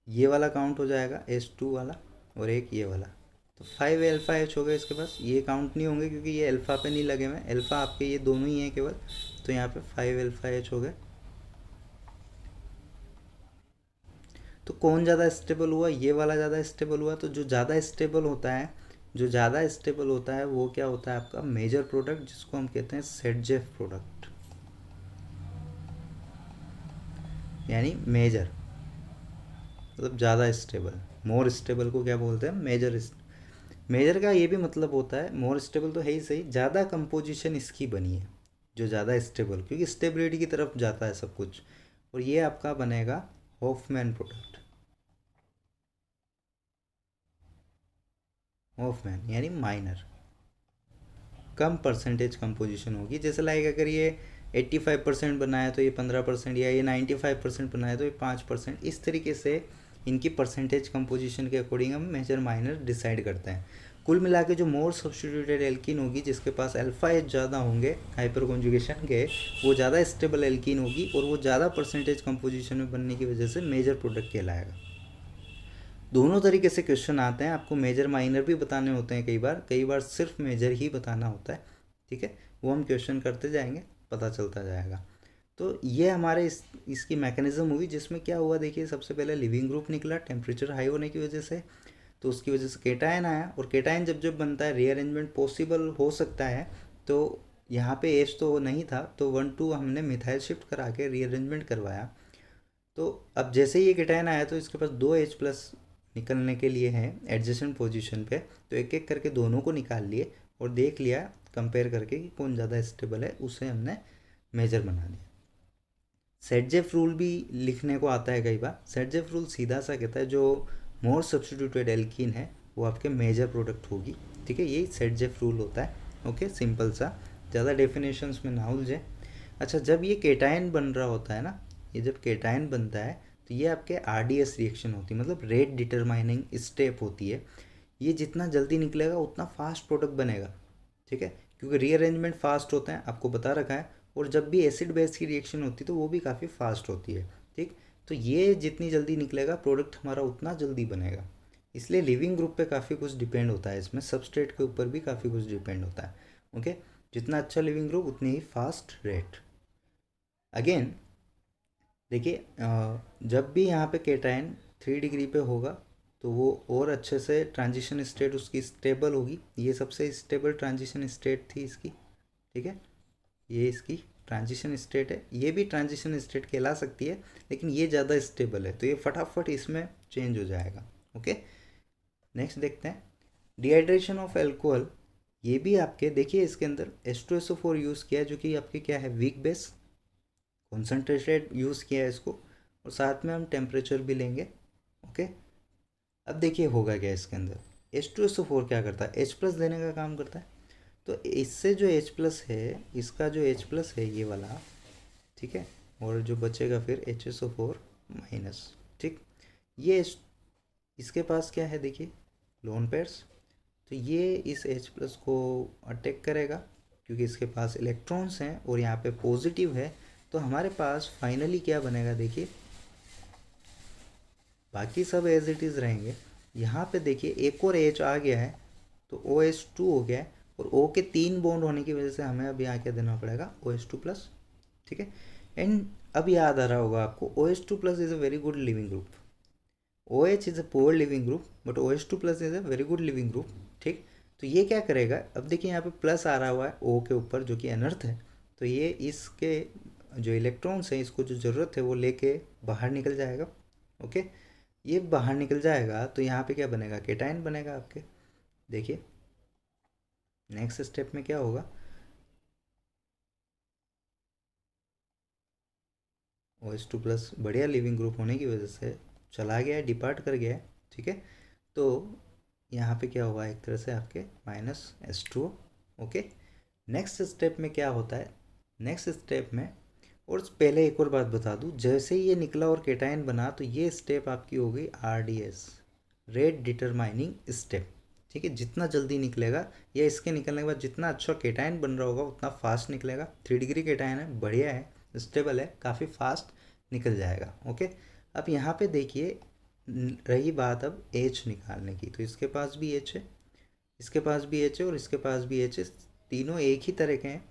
ये वाला काउंट हो जाएगा H2 वाला, और एक ये वाला, तो 5 अल्फा एच हो गए इसके पास। ये काउंट नहीं होंगे क्योंकि ये अल्फ़ा पे नहीं लगे हुए, अल्फ़ा आपके ये दोनों ही हैं केवल, तो यहाँ पे 5 अल्फा एच हो गए। तो कौन ज़्यादा स्टेबल हुआ, ये वाला ज़्यादा स्टेबल हुआ। तो जो ज़्यादा स्टेबल होता है, जो ज़्यादा स्टेबल होता है वो क्या होता है आपका मेजर प्रोडक्ट, जिसको हम कहते हैं सेटजेफ प्रोडक्ट, यानी मेजर मतलब ज़्यादा स्टेबल। मोर स्टेबल को क्या बोलते हैं, मेजर। मेजर का ये भी मतलब होता है, मोर स्टेबल तो है ही सही, ज़्यादा कंपोजिशन इसकी बनी है, जो ज़्यादा स्टेबल, क्योंकि स्टेबिलिटी की तरफ जाता है सब कुछ। और ये आपका बनेगा हॉफमैन प्रोडक्ट, हॉफमैन यानी माइनर, कम परसेंटेज कंपोजिशन होगी। जैसे लाइक अगर ये 85% बनाया तो ये 15%, या ये 95% बनाया तो ये 5%, इस तरीके से इनकी परसेंटेज कंपोजिशन के अकॉर्डिंग हम मेजर माइनर डिसाइड करते हैं। कुल मिला के जो मोर सब्स्टिट्यूटेड एल्कीन होगी, जिसके पास अल्फा एच ज़्यादा होंगे हाइपर कॉन्जुगेशन के, वो ज़्यादा स्टेबल एल्कीन होगी, और वो ज़्यादा परसेंटेज कंपोजिशन में बनने की वजह से मेजर प्रोडक्ट कहलाएगा। दोनों तरीके से क्वेश्चन आते हैं, आपको मेजर माइनर भी बताने होते हैं, कई बार सिर्फ मेजर ही बताना होता है। ठीक है, वो हम क्वेश्चन करते जाएंगे, पता चलता जाएगा। तो ये हमारे इसकी मैकेनिज्म हुई, जिसमें क्या हुआ देखिए, सबसे पहले लिविंग ग्रुप निकला टेम्परेचर हाई होने की वजह से, तो उसकी वजह से केटायन आया, और केटायन जब जब बनता है रीअरेंजमेंट पॉसिबल हो सकता है। तो यहाँ पे एच तो नहीं था, तो 1 2 हमने मिथाइल शिफ्ट करा के रीअरेंजमेंट करवाया। तो अब जैसे ही ये केटायन आया तो इसके पास 2H+ निकलने के लिए हैं एडजेसेंट पोजीशन पे, तो एक एक करके दोनों को निकाल लिए और देख लिया कंपेयर करके कि कौन ज़्यादा स्टेबल है, उसे हमने मेजर बना दिया। सेटजेफ रूल भी लिखने को आता है कई बार। सेटजेफ रूल सीधा सा कहता है जो मोर सब्स्टिट्यूटेड एल्कीन है वो आपके मेजर प्रोडक्ट होगी। ठीक है, यही सेटजेफ रूल होता है। ओके, सिंपल सा, ज़्यादा डेफिनेशंस में ना उलझे। अच्छा, जब ये केटायन बन रहा होता है ना, ये जब केटायन बनता है तो ये आपके RDS रिएक्शन होती है, मतलब रेट डिटरमाइनिंग स्टेप होती है। ये जितना जल्दी निकलेगा उतना फास्ट प्रोडक्ट बनेगा। ठीक है, क्योंकि रीअरेंजमेंट फास्ट होते हैं, आपको बता रखा है। और जब भी एसिड बेस की रिएक्शन होती है तो वो भी काफ़ी फास्ट होती है। ठीक, तो ये जितनी जल्दी निकलेगा प्रोडक्ट हमारा उतना जल्दी बनेगा। इसलिए लिविंग ग्रुप पे काफ़ी कुछ डिपेंड होता है, इसमें सबस्ट्रेट के ऊपर भी काफ़ी कुछ डिपेंड होता है। ओके, जितना अच्छा लिविंग ग्रुप उतनी ही फास्ट रेट। अगेन देखिए, जब भी यहाँ पे केटायन 3 डिग्री पे होगा तो वो और अच्छे से ट्रांजिशन स्टेट उसकी स्टेबल होगी। ये सबसे स्टेबल ट्रांजिशन स्टेट थी इसकी। ठीक है, ये इसकी ट्रांजिशन स्टेट है, ये भी ट्रांजिशन स्टेट कहला सकती है, लेकिन ये ज़्यादा स्टेबल है तो ये फटाफट इसमें चेंज हो जाएगा। ओके, नेक्स्ट देखते हैं डिहाइड्रेशन ऑफ एल्कोहल। ये भी आपके देखिए इसके अंदर H2SO4 यूज़ किया है, जो कि आपके क्या है वीक बेस, कॉन्सेंट्रेटेड यूज़ किया है इसको, और साथ में हम टेम्परेचर भी लेंगे। ओके, अब देखिए होगा क्या इसके अंदर, H2SO4 क्या करता है, H+ देने का काम करता है। तो इससे जो H+ है, इसका जो H+ है ये वाला, ठीक है, और जो बचेगा फिर HSO4-। ठीक, ये इसके पास क्या है देखिए, लोन पेयर्स, तो ये इस H+ को अटैक करेगा क्योंकि इसके पास इलेक्ट्रॉन्स हैं और यहाँ पे पॉजिटिव है। तो हमारे पास फाइनली क्या बनेगा देखिए, बाकी सब एज इट इज़ रहेंगे। यहाँ पे देखिए एक और H आ गया है तो OH2 हो गया है, और O के 3 बॉन्ड होने की वजह से हमें अब यहाँ क्या देना पड़ेगा, OH2+। ठीक है, एंड अब याद आ रहा होगा आपको, OH2+ is a very good leaving group. OH is a poor leaving group but OH2+ is a very good leaving group. ठीक, तो ये क्या करेगा, अब देखिए यहाँ पे प्लस आ रहा हुआ है O के ऊपर जो कि अनर्थ है, तो ये इसके जो इलेक्ट्रॉन्स हैं इसको जो ज़रूरत है वो लेके बाहर निकल जाएगा। ओके, ये बाहर निकल जाएगा तो यहाँ पे क्या बनेगा, केटायन बनेगा आपके। देखिए नेक्स्ट स्टेप में क्या होगा, OH2+ बढ़िया लिविंग ग्रुप होने की वजह से चला गया है, डिपार्ट कर गया है। ठीक है, तो यहाँ पे क्या होगा, एक तरह से आपके -H2O। ओके, नेक्स्ट स्टेप में क्या होता है, नेक्स्ट स्टेप में, और पहले एक और बात बता दूँ, जैसे ही ये निकला और केटायन बना तो ये स्टेप आपकी हो गई RDS, रेट डिटरमाइनिंग स्टेप। ठीक है, जितना जल्दी निकलेगा या इसके निकलने के बाद जितना अच्छा केटायन बन रहा होगा उतना फास्ट निकलेगा। 3 डिग्री केटायन है, बढ़िया है, स्टेबल है, काफ़ी फास्ट निकल जाएगा। ओके, अब यहाँ पे देखिए रही बात अब एच निकालने की, तो इसके पास भी एच है, इसके पास भी एच है और इसके पास भी एच है, तीनों एक ही तरह के हैं,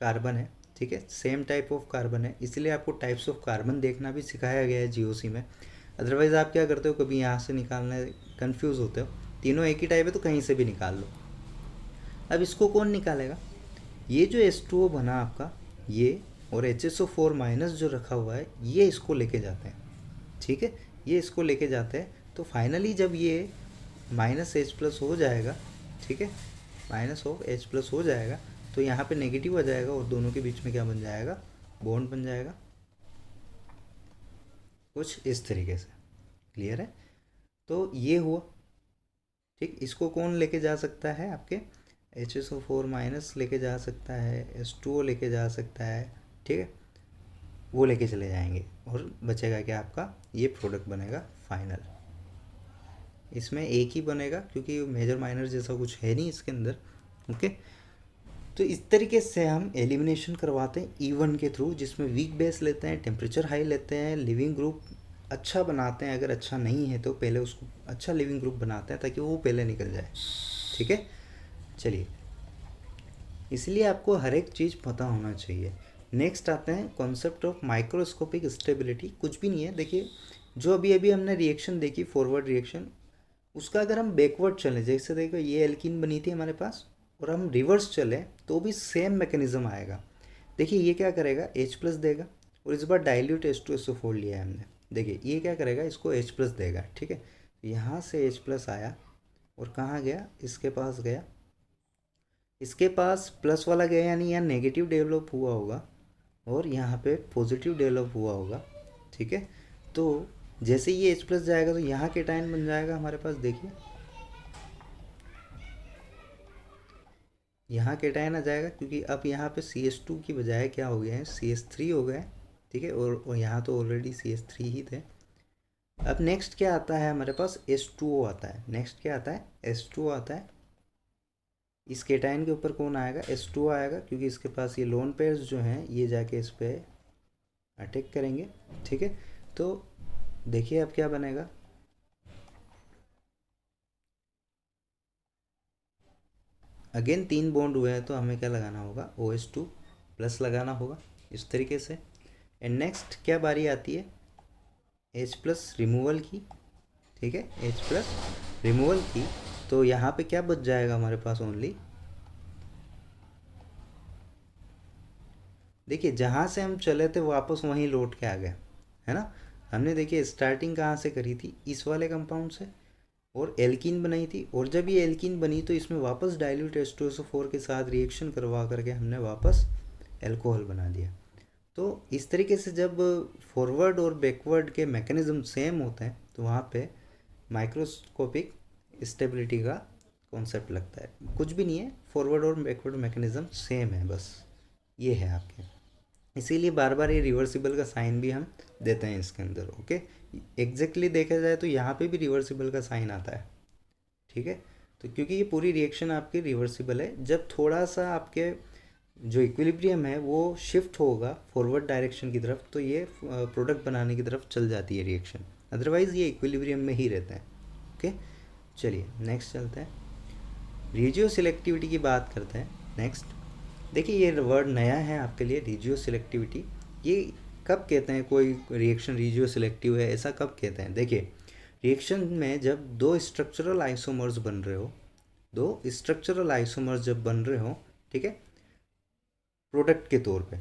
कार्बन है, ठीक है, सेम टाइप ऑफ कार्बन है, इसलिए आपको टाइप्स ऑफ कार्बन देखना भी सिखाया गया है जीओसी में। अदरवाइज़ आप क्या करते हो, कभी यहाँ से निकालने कंफ्यूज होते हो, तीनों एक ही टाइप है तो कहीं से भी निकाल लो। अब इसको कौन निकालेगा, ये जो H2O बना आपका, ये और HSO4 माइनस जो रखा हुआ है, ये इसको लेके जाते हैं, ठीक है, ये इसको लेके जाते हैं। तो फाइनली जब ये माइनस एच प्लस हो जाएगा, ठीक है, माइनस ऑफ एच प्लस हो जाएगा, तो यहाँ पे नेगेटिव आ जाएगा और दोनों के बीच में क्या बन जाएगा, बॉन्ड बन जाएगा, कुछ इस तरीके से। क्लियर है, तो ये हुआ, ठीक। इसको कौन लेके जा सकता है, आपके HSO4 माइनस लेके जा सकता है, H2O लेके जा सकता है, ठीक है, वो लेके चले जाएंगे और बचेगा क्या आपका, ये प्रोडक्ट बनेगा फाइनल। इसमें एक ही बनेगा क्योंकि मेजर माइनर जैसा कुछ है नहीं इसके अंदर। ओके, तो इस तरीके से हम एलिमिनेशन करवाते हैं E1 के थ्रू, जिसमें वीक बेस लेते हैं, टेम्परेचर हाई लेते हैं, लिविंग ग्रुप अच्छा बनाते हैं, अगर अच्छा नहीं है तो पहले उसको अच्छा लिविंग ग्रुप बनाते हैं ताकि वो पहले निकल जाए, ठीक है। चलिए, इसलिए आपको हर एक चीज़ पता होना चाहिए। नेक्स्ट आते हैं कॉन्सेप्ट ऑफ माइक्रोस्कोपिक स्टेबिलिटी। कुछ भी नहीं है, देखिए जो अभी अभी हमने रिएक्शन देखी, फॉरवर्ड रिएक्शन, उसका अगर हम बैकवर्ड चलें, जैसे देखो ये एल्कीन बनी थी हमारे पास, और हम रिवर्स चलें तो भी सेम मैकेनिज्म आएगा। देखिए ये क्या करेगा, H प्लस देगा, और इस बार डाइल्यूट H2SO4 लिया है हमने, देखिए ये क्या करेगा, इसको H प्लस देगा, ठीक है। यहाँ से H प्लस आया और कहाँ गया, इसके पास गया, इसके पास प्लस वाला गया, यानी यहाँ नेगेटिव डेवलप हुआ होगा और यहाँ पे पॉजिटिव डेवलप हुआ होगा, ठीक है। तो जैसे ये H प्लस जाएगा तो यहाँ केटायन बन जाएगा हमारे पास, देखिए यहाँ केटायन आ जाएगा, क्योंकि अब यहाँ पे CH2 की बजाय क्या हो गया है, CH3 हो गया है, ठीक है, और यहाँ तो ऑलरेडी CH3 ही थे। अब नेक्स्ट क्या आता है हमारे पास, H2O आता है, नेक्स्ट क्या आता है, H2O आता है। इस केटायन के ऊपर कौन आएगा, H2O आएगा, क्योंकि इसके पास ये लोन पेयर्स जो हैं ये जाके इस पर अटैक करेंगे, ठीक है। तो देखिए अब क्या बनेगा, अगेन 3 बॉन्ड हुए हैं तो हमें क्या लगाना होगा, OH2 प्लस लगाना होगा, इस तरीके से। एंड नेक्स्ट क्या बारी आती है, H प्लस रिमूवल की, ठीक है, H प्लस रिमूवल की। तो यहाँ पे क्या बच जाएगा हमारे पास, ओनली, देखिए जहाँ से हम चले थे वापस वहीं लौट के आ गए, है ना। हमने देखिए स्टार्टिंग कहाँ से करी थी, इस वाले कंपाउंड से, और एल्कीन बनाई थी, और जब ये एल्कीन बनी तो इसमें वापस डाइल्यूट H2SO4 के साथ रिएक्शन करवा करके हमने वापस एल्कोहल बना दिया। तो इस तरीके से जब फॉरवर्ड और बैकवर्ड के मैकेनिज्म सेम होते हैं तो वहाँ पे माइक्रोस्कोपिक स्टेबिलिटी का कॉन्सेप्ट लगता है। कुछ भी नहीं है, फॉरवर्ड और बैकवर्ड मैकेनिज्म सेम है, बस ये है आपके। इसीलिए बार बार ये रिवर्सिबल का साइन भी हम देते हैं इसके अंदर। ओके, एग्जैक्टली देखा जाए तो यहाँ पे भी रिवर्सिबल का साइन आता है, ठीक है। तो क्योंकि ये पूरी रिएक्शन आपकी रिवर्सिबल है, जब थोड़ा सा आपके जो इक्विलिब्रियम है वो शिफ्ट होगा फॉरवर्ड डायरेक्शन की तरफ तो ये प्रोडक्ट बनाने की तरफ चल जाती है रिएक्शन, अदरवाइज़ ये इक्विलिब्रियम में ही रहते हैं। ओके, चलिए नेक्स्ट चलते हैं, रिजियो सिलेक्टिविटी की बात करते हैं। नेक्स्ट देखिए ये वर्ड नया है आपके लिए, रिजियो सिलेक्टिविटी। ये कब कहते हैं कोई रिएक्शन रिजियो सिलेक्टिव है, ऐसा कब कहते हैं, देखिए रिएक्शन में जब दो स्ट्रक्चरल आइसोमर्स बन रहे हो, दो स्ट्रक्चरल आइसोमर्स जब बन रहे हो, ठीक है, प्रोडक्ट के तौर पे,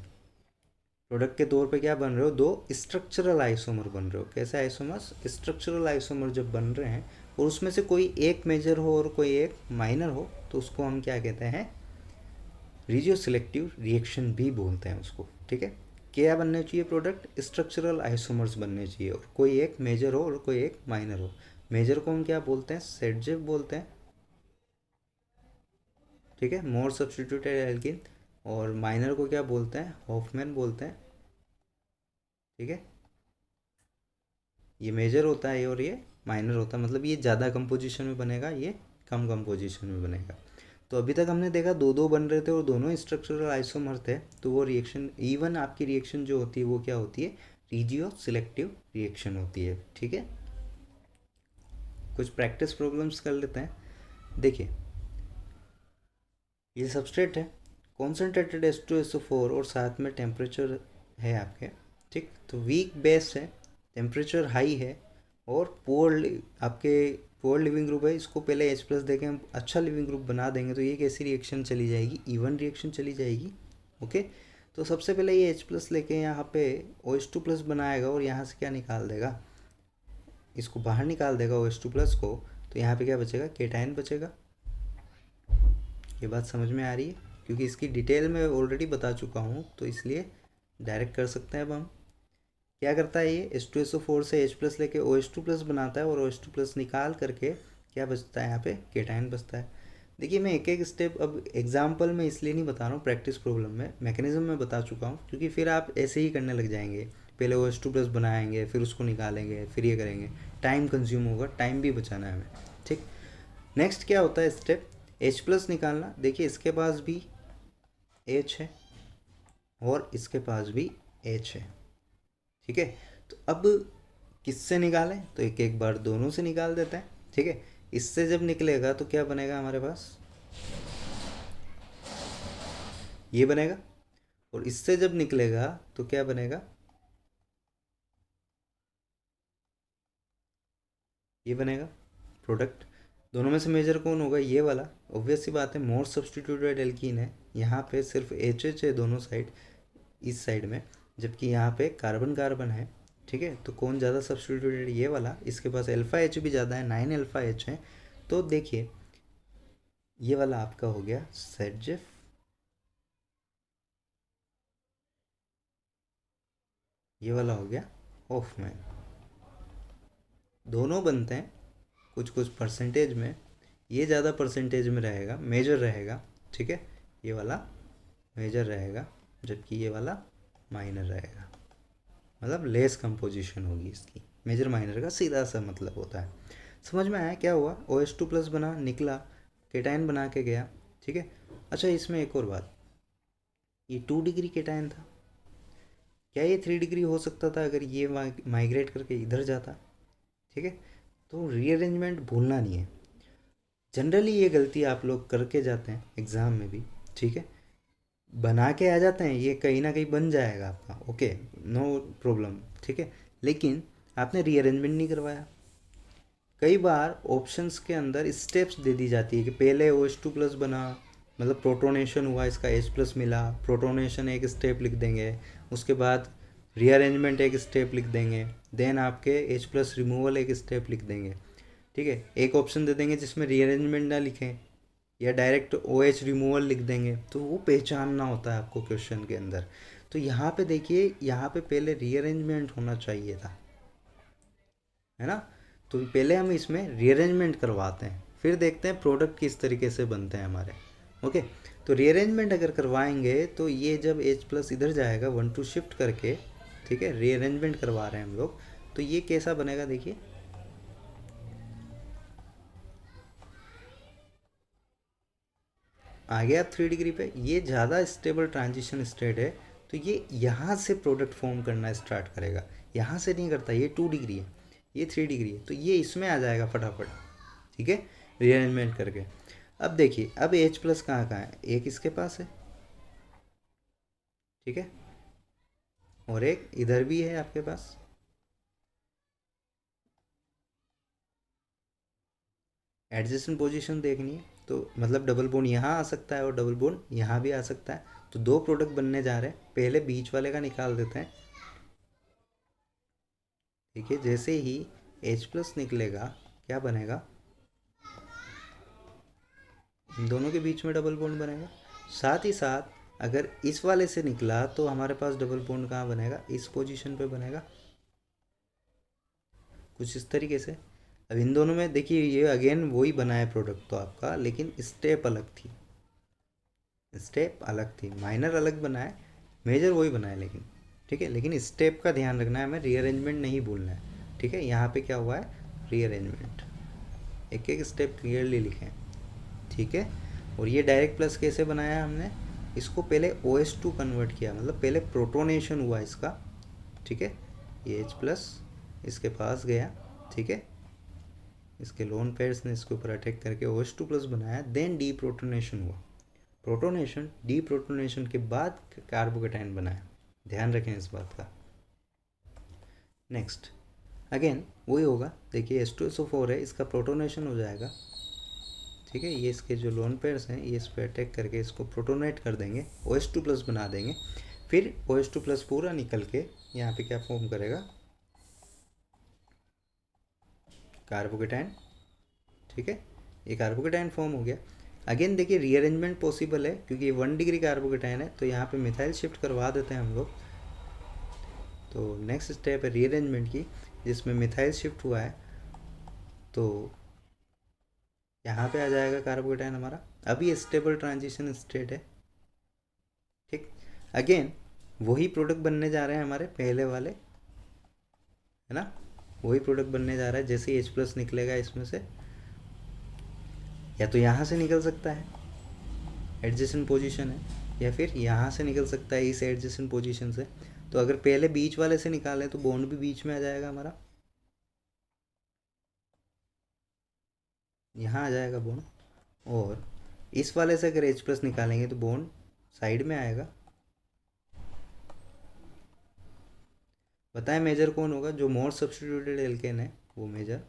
प्रोडक्ट के तौर पे क्या बन रहे हो, दो स्ट्रक्चरल आइसोमर बन रहे हो। कैसे आइसोमर्स, स्ट्रक्चरल आइसोमर जब बन रहे हैं और उसमें से कोई एक मेजर हो और कोई एक माइनर हो तो उसको हम क्या कहते हैं, रिजियो सिलेक्टिव रिएक्शन भी बोलते हैं उसको, ठीक है। क्या बनने चाहिए प्रोडक्ट, स्ट्रक्चरल आइसोमर्स बनने चाहिए, और कोई एक मेजर हो और कोई एक माइनर हो। मेजर को हम क्या बोलते हैं, सेडजेव बोलते हैं, ठीक है, मोर सब्सटीट्यूटेड एल्किन। और माइनर को क्या बोलते हैं, हॉफमैन बोलते हैं, ठीक है। ये मेजर होता है और ये माइनर होता है, मतलब ये ज़्यादा कंपोजिशन में बनेगा, ये कम कंपोजिशन में बनेगा। तो अभी तक हमने देखा दो दो बन रहे थे और दोनों स्ट्रक्चरल आइसोमर थे, तो वो रिएक्शन इवन आपकी रिएक्शन जो होती है वो क्या होती है, रिजियो सिलेक्टिव रिएक्शन होती है। ठीक है, कुछ प्रैक्टिस प्रॉब्लम्स कर लेते हैं। देखिए ये सबस्ट्रेट है, कॉन्सेंट्रेटेड H2SO4 और साथ में टेम्परेचर है आपके, ठीक, तो वीक बेस है, टेम्परेचर हाई है और पोअर आपके पोअर लिविंग ग्रुप है। इसको पहले H प्लस देके हम अच्छा लिविंग ग्रुप बना देंगे तो ये कैसी रिएक्शन चली जाएगी, इवन रिएक्शन चली जाएगी। ओके, तो सबसे पहले ये H प्लस लेके यहाँ पे OH2 प्लस बनाएगा और यहाँ से क्या निकाल देगा, इसको बाहर निकाल देगा OH2 प्लस को, तो यहाँ पे क्या बचेगा, केटायन बचेगा। ये बात समझ में आ रही है, क्योंकि इसकी डिटेल में ऑलरेडी बता चुका हूँ तो इसलिए डायरेक्ट कर सकते हैं। अब हम क्या करता है, ये H2SO4 से H प्लस लेके OH2 प्लस बनाता है और OH2 प्लस निकाल करके क्या बचता है, यहाँ पे केटायन बचता है। देखिए मैं एक एक स्टेप अब एग्जाम्पल में इसलिए नहीं बता रहा हूँ, प्रैक्टिस प्रॉब्लम में मैकेनिज्म में बता चुका हूँ, क्योंकि फिर आप ऐसे ही करने लग जाएंगे, पहले OH2 प्लस बनाएंगे फिर उसको निकालेंगे फिर ये करेंगे, टाइम कंज्यूम होगा, टाइम भी बचाना है हमें। ठीक, नेक्स्ट क्या होता है स्टेप, H प्लस निकालना। देखिए इसके पास भी H है और इसके पास भी H है, ठीक है, तो अब किससे निकालें, तो एक एक बार दोनों से निकाल देते हैं। ठीक है, इससे जब निकलेगा तो क्या बनेगा हमारे पास, ये बनेगा, और इससे जब निकलेगा तो क्या बनेगा, ये बनेगा प्रोडक्ट। दोनों में से मेजर कौन होगा, ये वाला, ऑब्वियस सी बात है, मोर सब्सटीट्यूटेड एल्कीन है, यहाँ पे सिर्फ एच है दोनों साइड, इस साइड में, जबकि यहाँ पे कार्बन कार्बन है। ठीक है, तो कौन ज़्यादा सब्सटीट्यूटेड, ये वाला, इसके पास अल्फ़ा एच भी ज़्यादा है, 9 अल्फ़ा एच है। तो देखिए ये वाला आपका हो गया सेडजेफ, ये वाला हो गया हॉफमैन। दोनों बनते हैं कुछ कुछ परसेंटेज में, ये ज़्यादा परसेंटेज में रहेगा, मेजर रहेगा। ठीक है, ये वाला मेजर रहेगा जबकि ये वाला माइनर रहेगा, मतलब लेस कंपोजिशन होगी इसकी। मेजर माइनर का सीधा सा मतलब होता है। समझ में आया क्या हुआ, OH2 प्लस बना, निकला, केटायन बना के गया। ठीक है, अच्छा इसमें एक और बात, ये 2 डिग्री केटायन था, क्या ये 3 डिग्री हो सकता था अगर ये माइग्रेट करके इधर जाता। ठीक है, तो रीअरेंजमेंट भूलना नहीं है, जनरली ये गलती आप लोग करके जाते हैं एग्ज़ाम में भी। ठीक है, बना के आ जाते हैं, ये कहीं ना कहीं बन जाएगा आपका, ओके, नो प्रॉब्लम। ठीक है, लेकिन आपने रीअरेंजमेंट नहीं करवाया। कई बार ऑप्शंस के अंदर स्टेप्स दे दी जाती है कि पहले OH2 प्लस बना, मतलब प्रोटोनेशन हुआ, इसका H प्लस मिला, प्रोटोनेशन एक स्टेप लिख देंगे, उसके बाद रीअरेंजमेंट एक स्टेप लिख देंगे, देन आपके H प्लस रिमूवल एक स्टेप लिख देंगे। ठीक है, एक ऑप्शन दे देंगे जिसमें रीअरेंजमेंट ना लिखें, या डायरेक्ट OH रिमूवल लिख देंगे, तो वो पहचानना होता है आपको क्वेश्चन के अंदर। तो यहाँ पे देखिए, यहाँ पे पहले रीअरेंजमेंट होना चाहिए था, है ना, तो पहले हम इसमें रीअरेंजमेंट करवाते हैं, फिर देखते हैं प्रोडक्ट किस तरीके से बनते हैं हमारे। ओके, तो रीअरेंजमेंट अगर करवाएंगे तो ये जब H प्लस इधर जाएगा 1 2 शिफ्ट करके, ठीक है, रीअरेंजमेंट करवा रहे हैं हम लोग, तो ये कैसा बनेगा, देखिए आ गया आप 3 डिग्री पे, ये ज़्यादा स्टेबल ट्रांजिशन स्टेट है, तो ये यहाँ से प्रोडक्ट फॉर्म करना स्टार्ट करेगा, यहाँ से नहीं करता, ये 2 डिग्री है, ये 3 डिग्री है, तो ये इसमें आ जाएगा फटाफट। ठीक है, रीअरेंजमेंट करके। अब देखिए, अब H प्लस कहाँ कहाँ है, एक इसके पास है, ठीक है, और एक इधर भी है आपके पास। एडजेसेंट पोजीशन देखनी है, तो मतलब डबल बोन यहाँ आ सकता है और डबल बोन यहाँ भी आ सकता है, तो दो प्रोडक्ट बनने जा रहे हैं, पहले बीच वाले का निकाल देते हैं। ठीक है, जैसे ही H प्लस निकलेगा क्या बनेगा, इन दोनों के बीच में डबल बॉन्ड बनेगा। साथ ही साथ अगर इस वाले से निकला तो हमारे पास डबल बॉन्ड कहाँ बनेगा, इस पोजीशन पे बनेगा, कुछ इस तरीके से। अब इन दोनों में देखिए, ये अगेन वही बना है प्रोडक्ट तो आपका, लेकिन स्टेप अलग थी, स्टेप अलग थी, माइनर अलग बना है, मेजर वही बना है, लेकिन ठीक है, लेकिन स्टेप का ध्यान रखना है हमें, रीअरेंजमेंट नहीं भूलना है। ठीक है, यहाँ पे क्या हुआ है, रीअरेंजमेंट, एक एक स्टेप क्लियरली लिखें। ठीक है, और ये डायरेक्ट प्लस कैसे बनाया हमने, इसको पहले OH2 कन्वर्ट किया, मतलब पहले प्रोटोनेशन हुआ इसका, ठीक है, ये H प्लस इसके पास गया, ठीक है, इसके लोन पेयर्स ने इसके ऊपर अटैक करके OH2 प्लस बनाया, देन डी प्रोटोनेशन हुआ, प्रोटोनेशन डी प्रोटोनेशन के बाद कार्बोकेटाइन बनाया, ध्यान रखें इस बात का। नेक्स्ट अगेन वही होगा, देखिए H2SO4 है, इसका प्रोटोनेशन हो जाएगा, ठीक है, ये इसके जो लोन पेयर्स हैं ये इस पर अटैक करके इसको प्रोटोनेट कर देंगे, OH2 प्लस बना देंगे, फिर OH2 प्लस पूरा निकल के यहाँ पे क्या फॉर्म करेगा, कार्बोकेटाइन, ठीक है, ये कार्बोकेटाइन फॉर्म हो गया। अगेन देखिए रीअरेंजमेंट पॉसिबल है, क्योंकि ये 1 डिग्री कार्बोकेटाइन है, तो यहाँ पे मिथाइल शिफ्ट करवा देते हैं हम लोग। तो नेक्स्ट स्टेप है रीअरेंजमेंट की, जिसमें मिथाइल शिफ्ट हुआ है, तो यहाँ पे आ जाएगा कार्बोकेटाइन हमारा, अभी स्टेबल ट्रांजिशन स्टेट है, ठीक। अगेन वही प्रोडक्ट बनने जा रहे हैं हमारे पहले वाले, है ना, वही प्रोडक्ट बनने जा रहा है, जैसे ही H प्लस निकलेगा इसमें से, या तो यहाँ से निकल सकता है, एडजेसेंट पोजीशन है, या फिर यहाँ से निकल सकता है इस एडजेसेंट पोजीशन से। तो अगर पहले बीच वाले से निकालें तो बॉन्ड भी बीच में आ जाएगा हमारा, यहाँ आ जाएगा बॉन्ड, और इस वाले से अगर H प्लस निकालेंगे तो बॉन्ड साइड में आएगा। बताएं मेजर कौन होगा, जो मोर सब्स्टिट्यूटेड एल्केन है वो मेजर,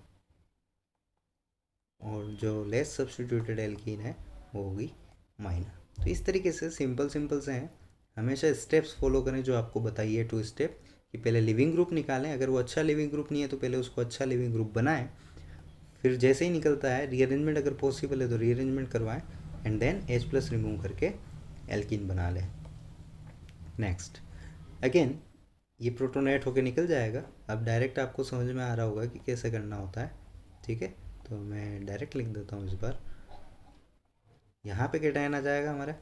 और जो लेस सब्स्टिट्यूटेड एल्कीन है वो होगी माइनर। तो इस तरीके से सिंपल सिंपल से हैं, हमेशा स्टेप्स फॉलो करें जो आपको बताइए 2 स्टेप, कि पहले लिविंग ग्रुप निकालें, अगर वो अच्छा लिविंग ग्रुप नहीं है तो पहले उसको अच्छा लिविंग ग्रुप बनाएं, फिर जैसे ही निकलता है रीअरेंजमेंट अगर पॉसिबल है तो रीअरेंजमेंट करवाएं, and then H plus remove करके एल्कीन बना लें। नेक्स्ट अगेन ये प्रोटोनेट होके निकल जाएगा, अब डायरेक्ट आपको समझ में आ रहा होगा कि कैसे करना होता है, ठीक है, तो मैं डायरेक्ट लिख देता हूँ इस बार, यहाँ पे केटायन आ जाएगा हमारा,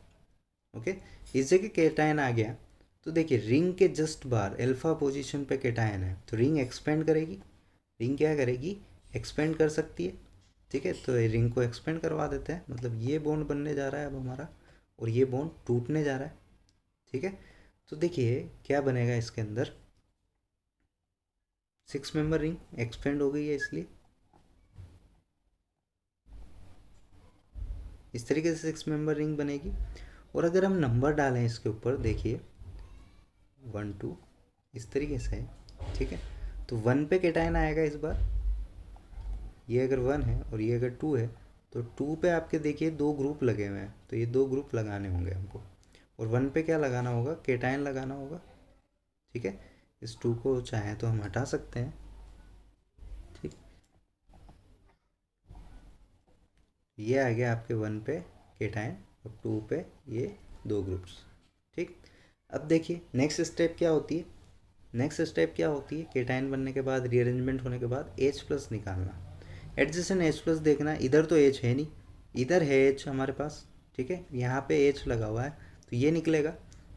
ओके, इस जगह केटायन आ गया, तो देखिए रिंग के जस्ट बाहर अल्फा पोजीशन पे केटायन है, तो रिंग एक्सपेंड करेगी, रिंग क्या करेगी, एक्सपेंड कर सकती है, ठीक है, तो ये रिंग को एक्सपेंड करवा देते हैं, मतलब ये बॉन्ड बनने जा रहा है अब हमारा, और ये बॉन्ड टूटने जा रहा है, ठीक है। तो देखिए क्या बनेगा इसके अंदर, 6 मेंबर रिंग एक्सपेंड हो गई है, इसलिए इस तरीके से 6 मेंबर रिंग बनेगी। और अगर हम नंबर डालें इसके ऊपर, देखिए 1 2 इस तरीके से है, ठीक है, तो 1 पे केटायन आएगा इस बार, ये अगर 1 है और ये अगर 2 है, तो 2 पे आपके देखिए 2 ग्रुप लगे हुए हैं, तो ये 2 ग्रुप लगाने होंगे हमको, और 1 पे क्या लगाना होगा, केटायन लगाना होगा, ठीक है। इस 2 को चाहें तो हम हटा सकते हैं, ठीक, ये आ गया आपके 1 पे केटायन और 2 पे ये 2 ग्रुप्स, ठीक। अब देखिए नेक्स्ट स्टेप क्या होती है, नेक्स्ट स्टेप क्या होती है, केटायन बनने के बाद रीअरेंजमेंट होने के बाद H प्लस निकालना, एडजेसेंट H प्लस देखना, इधर तो H है नहीं, इधर है H हमारे पास, ठीक है, यहाँ पे H लगा हुआ है, तो ये निकलेगा,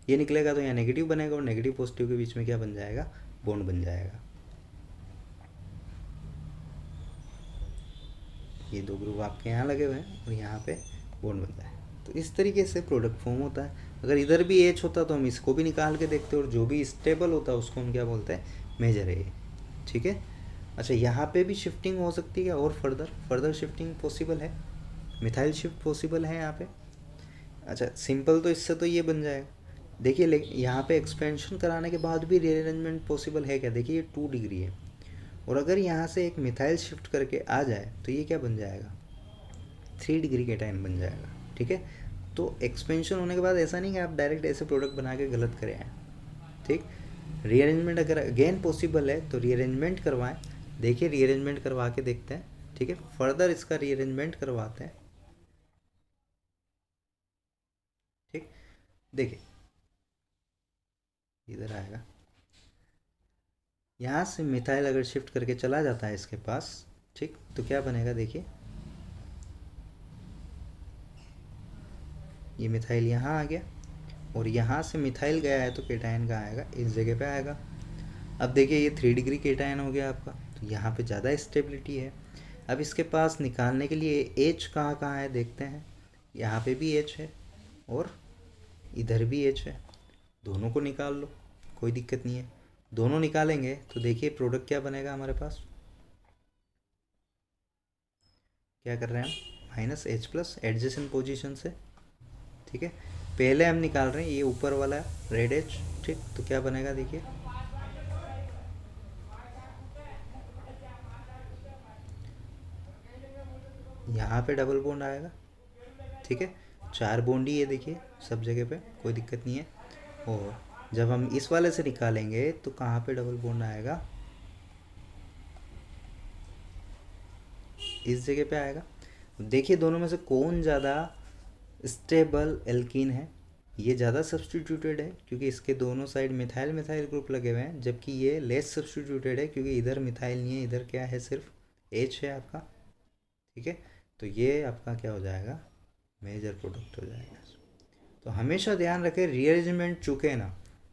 ये निकलेगा तो यहाँ नेगेटिव बनेगा, और नेगेटिव पॉजिटिव के बीच में क्या बन जाएगा, बॉन्ड बन जाएगा, ये 2 ग्रुप आपके यहाँ लगे हुए हैं और यहाँ पे बॉन्ड बनता है, तो इस तरीके से प्रोडक्ट फॉर्म होता है। अगर इधर भी H होता तो हम इसको भी निकाल के देखते, और जो भी स्टेबल होता है उसको हम क्या बोलते हैं, मेजर है, ठीक है। अच्छा यहाँ पे भी शिफ्टिंग हो सकती है, और फर्दर शिफ्टिंग पॉसिबल है, मिथाइल शिफ्ट पॉसिबल है यहाँ पे। अच्छा सिंपल तो इससे तो ये बन जाएगा, देखिए यहाँ पे एक्सपेंशन कराने के बाद भी रीअरेंजमेंट पॉसिबल है क्या, देखिए ये 2 डिग्री है, और अगर यहाँ से एक मिथाइल शिफ्ट करके आ जाए तो ये क्या बन जाएगा, 3 डिग्री केटायन बन जाएगा, ठीक है। तो एक्सपेंशन होने के बाद ऐसा नहीं कि आप डायरेक्ट ऐसे प्रोडक्ट बना के गलत करें हैं, ठीक। रीअरेंजमेंट अगर अगेन पॉसिबल है तो रीअरेंजमेंट करवाएं, देखिए रीअरेंजमेंट करवा के देखते हैं, ठीक है, फर्दर इसका रीअरेंजमेंट करवाते हैं, ठीक। देखिए इधर आएगा, यहाँ से मिथाइल अगर शिफ्ट करके चला जाता है इसके पास, ठीक, तो क्या बनेगा, देखिए ये मिथाइल यहाँ आ गया, और यहाँ से मिथाइल गया है तो केटायन का आएगा इस जगह पे आएगा। अब देखिए ये 3 डिग्री केटायन हो गया आपका, तो यहाँ पे ज़्यादा स्टेबिलिटी है। अब इसके पास निकालने के लिए H कहाँ कहाँ है देखते हैं, यहाँ पे भी एच है और इधर भी एच है, दोनों को निकाल लो, कोई दिक्कत नहीं है। दोनों निकालेंगे तो देखिए प्रोडक्ट क्या बनेगा हमारे पास। क्या कर रहे हैं हम, minus H plus adjacent position से, ठीक है। पहले हम निकाल रहे हैं ये ऊपर वाला रेड एच, ठीक। तो क्या बनेगा देखिए, यहाँ पे डबल बॉन्ड आएगा, ठीक है। 4 बॉन्ड ही है देखिए सब जगह पे, कोई दिक्कत नहीं है। और जब हम इस वाले से निकालेंगे तो कहाँ पे डबल बॉन्ड आएगा, इस जगह पे आएगा। देखिए दोनों में से कौन ज़्यादा स्टेबल एल्कीन है। ये ज़्यादा सब्सटीट्यूटेड है क्योंकि इसके दोनों साइड मिथाइल मिथाइल ग्रुप लगे हुए हैं, जबकि ये लेस सब्सटीट्यूटेड है क्योंकि इधर मिथाइल नहीं है, इधर क्या है, सिर्फ एच है आपका, ठीक है। तो ये आपका क्या हो जाएगा, मेजर प्रोडक्ट हो जाएगा। तो हमेशा ध्यान रखें रीअरेंजमेंट चूके ना,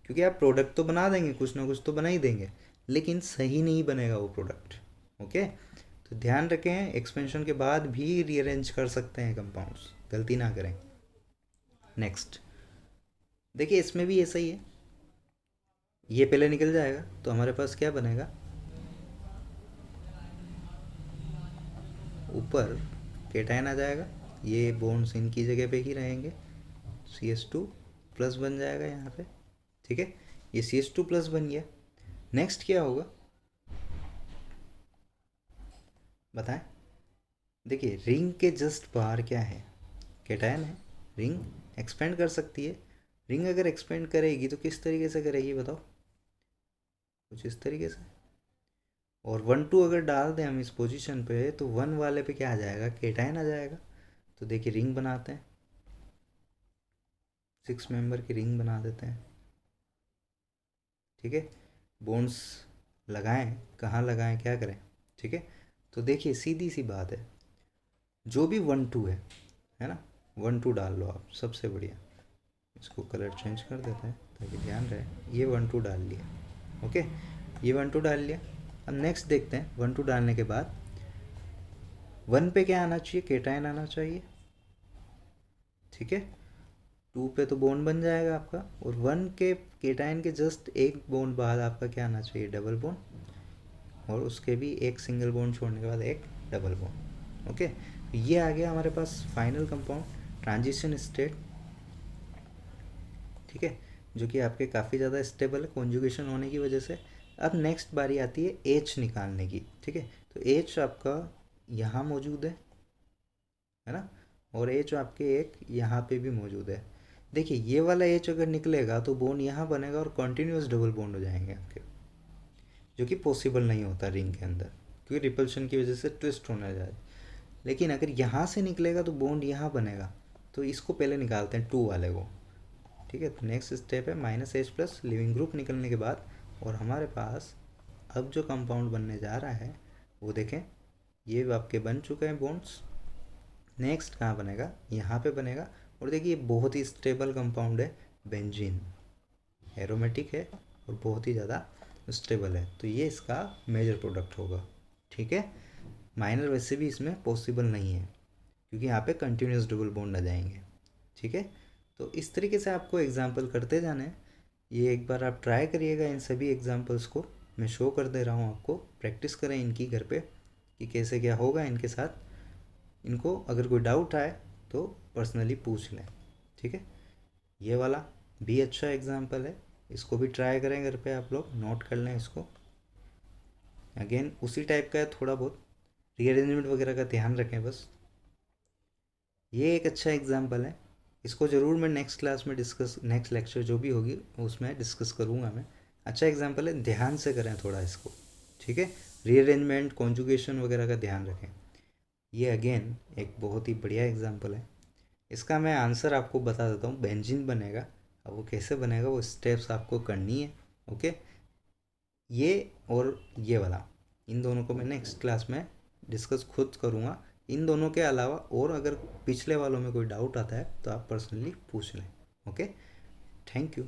क्योंकि आप प्रोडक्ट तो बना देंगे, कुछ ना कुछ तो बना ही देंगे, लेकिन सही नहीं बनेगा वो प्रोडक्ट, ओके। तो ध्यान रखें एक्सपेंशन के बाद भी रीअरेंज कर सकते हैं कंपाउंड्स, गलती ना करें। नेक्स्ट देखिए इसमें भी ऐसा ही है, ये पहले निकल जाएगा तो हमारे पास क्या बनेगा, ऊपर केटायन आ जाएगा, ये बॉन्ड्स इनकी जगह पे ही रहेंगे, CH2 प्लस बन जाएगा यहाँ पे, ठीक है। ये CH2 प्लस बन गया। नेक्स्ट क्या होगा बताएं। देखिए रिंग के जस्ट बाहर क्या है, केटायन है। रिंग एक्सपेंड कर सकती है, रिंग अगर एक्सपेंड करेगी तो किस तरीके से करेगी बताओ, कुछ इस तरीके से। और 1 2 अगर डाल दें हम इस पोजीशन पे तो 1 वाले पे क्या आ जाएगा, केटायन आ जाएगा। तो देखिए रिंग बनाते हैं, 6 मेंबर की रिंग बना देते हैं, ठीक है। बॉन्ड्स लगाएं, कहाँ लगाएं, क्या करें, ठीक है। तो देखिए सीधी सी बात है, जो भी 1 2 है ना, 1 2 डाल लो आप, सबसे बढ़िया। इसको कलर चेंज कर देते हैं ताकि ध्यान रहे। ये 1 2 डाल लिया, ओके, ये 1 2 डाल लिया। अब नेक्स्ट देखते हैं 1 2 डालने के बाद 1 पे क्या आना चाहिए, केटायन आना चाहिए, ठीक है। 2 पे तो बॉन्ड बन जाएगा आपका, और 1 के केटायन के जस्ट एक बॉन्ड बाद आपका क्या आना चाहिए, डबल बॉन्ड, और उसके भी एक सिंगल बॉन्ड छोड़ने के बाद एक डबल बॉन्ड, ओके। तो ये आ गया हमारे पास फाइनल कंपाउंड ट्रांजिशन स्टेट, ठीक है, जो कि आपके काफ़ी ज़्यादा स्टेबल है कॉन्जुगेशन होने की वजह से। अब नेक्स्ट बारी आती है एच निकालने की, ठीक है। तो एच आपका यहाँ मौजूद है ना, और एच आपके एक यहाँ पे भी मौजूद है। देखिए ये वाला एच अगर निकलेगा तो बॉन्ड यहाँ बनेगा और कॉन्टीन्यूस डबल बॉन्ड हो जाएंगे आपके, जो कि पॉसिबल नहीं होता रिंग के अंदर, क्योंकि रिपल्शन की वजह से ट्विस्ट होने जाए। लेकिन अगर यहाँ से निकलेगा तो बॉन्ड यहाँ बनेगा, तो इसको पहले निकालते हैं 2 वाले को, ठीक है। तो नेक्स्ट स्टेप है -H प्लस लिविंग ग्रुप निकलने के बाद, और हमारे पास अब जो कंपाउंड बनने जा रहा है वो देखें, ये आपके बन चुके हैं बॉन्ड्स। नेक्स्ट कहाँ बनेगा, यहाँ पे बनेगा। और देखिए ये बहुत ही स्टेबल कंपाउंड है, बेंजीन, एरोमेटिक है और बहुत ही ज़्यादा स्टेबल है, तो ये इसका मेजर प्रोडक्ट होगा, ठीक है। माइनर वैसे भी इसमें पॉसिबल नहीं है क्योंकि यहाँ पे कंटिन्यूस डबल बॉन्ड आ जाएंगे, ठीक है। तो इस तरीके से आपको एग्जाम्पल करते जाना है। ये एक बार आप ट्राई करिएगा, इन सभी एग्जाम्पल्स को मैं शो कर दे रहा हूँ आपको, प्रैक्टिस करें इनकी घर पे कि कैसे क्या होगा इनके साथ। इनको अगर कोई डाउट आए तो पर्सनली पूछ लें, ठीक है। ये वाला भी अच्छा एग्जाम्पल है, इसको भी ट्राई करें घर पे, आप लोग नोट कर लें इसको। अगेन उसी टाइप का है, थोड़ा बहुत रीअरेंजमेंट वगैरह का ध्यान रखें बस। ये एक अच्छा एग्जाम्पल है, इसको ज़रूर मैं नेक्स्ट क्लास में डिस्कस, नेक्स्ट लेक्चर जो भी होगी उसमें डिस्कस करूँगा मैं। अच्छा एग्जाम्पल है, ध्यान से करें थोड़ा इसको, ठीक है। रीअरेंजमेंट कॉन्जुगेशन वगैरह का ध्यान रखें। ये अगेन एक बहुत ही बढ़िया एग्जाम्पल है। इसका मैं आंसर आपको बता देता हूँ, बेंजीन बनेगा। अब वो कैसे बनेगा वो स्टेप्स आपको करनी है, ओके। ये और ये वाला, इन दोनों को मैं नेक्स्ट क्लास में डिस्कस खुद करूँगा। इन दोनों के अलावा और अगर पिछले वालों में कोई डाउट आता है तो आप पर्सनली पूछ लें, ओके। Thank you.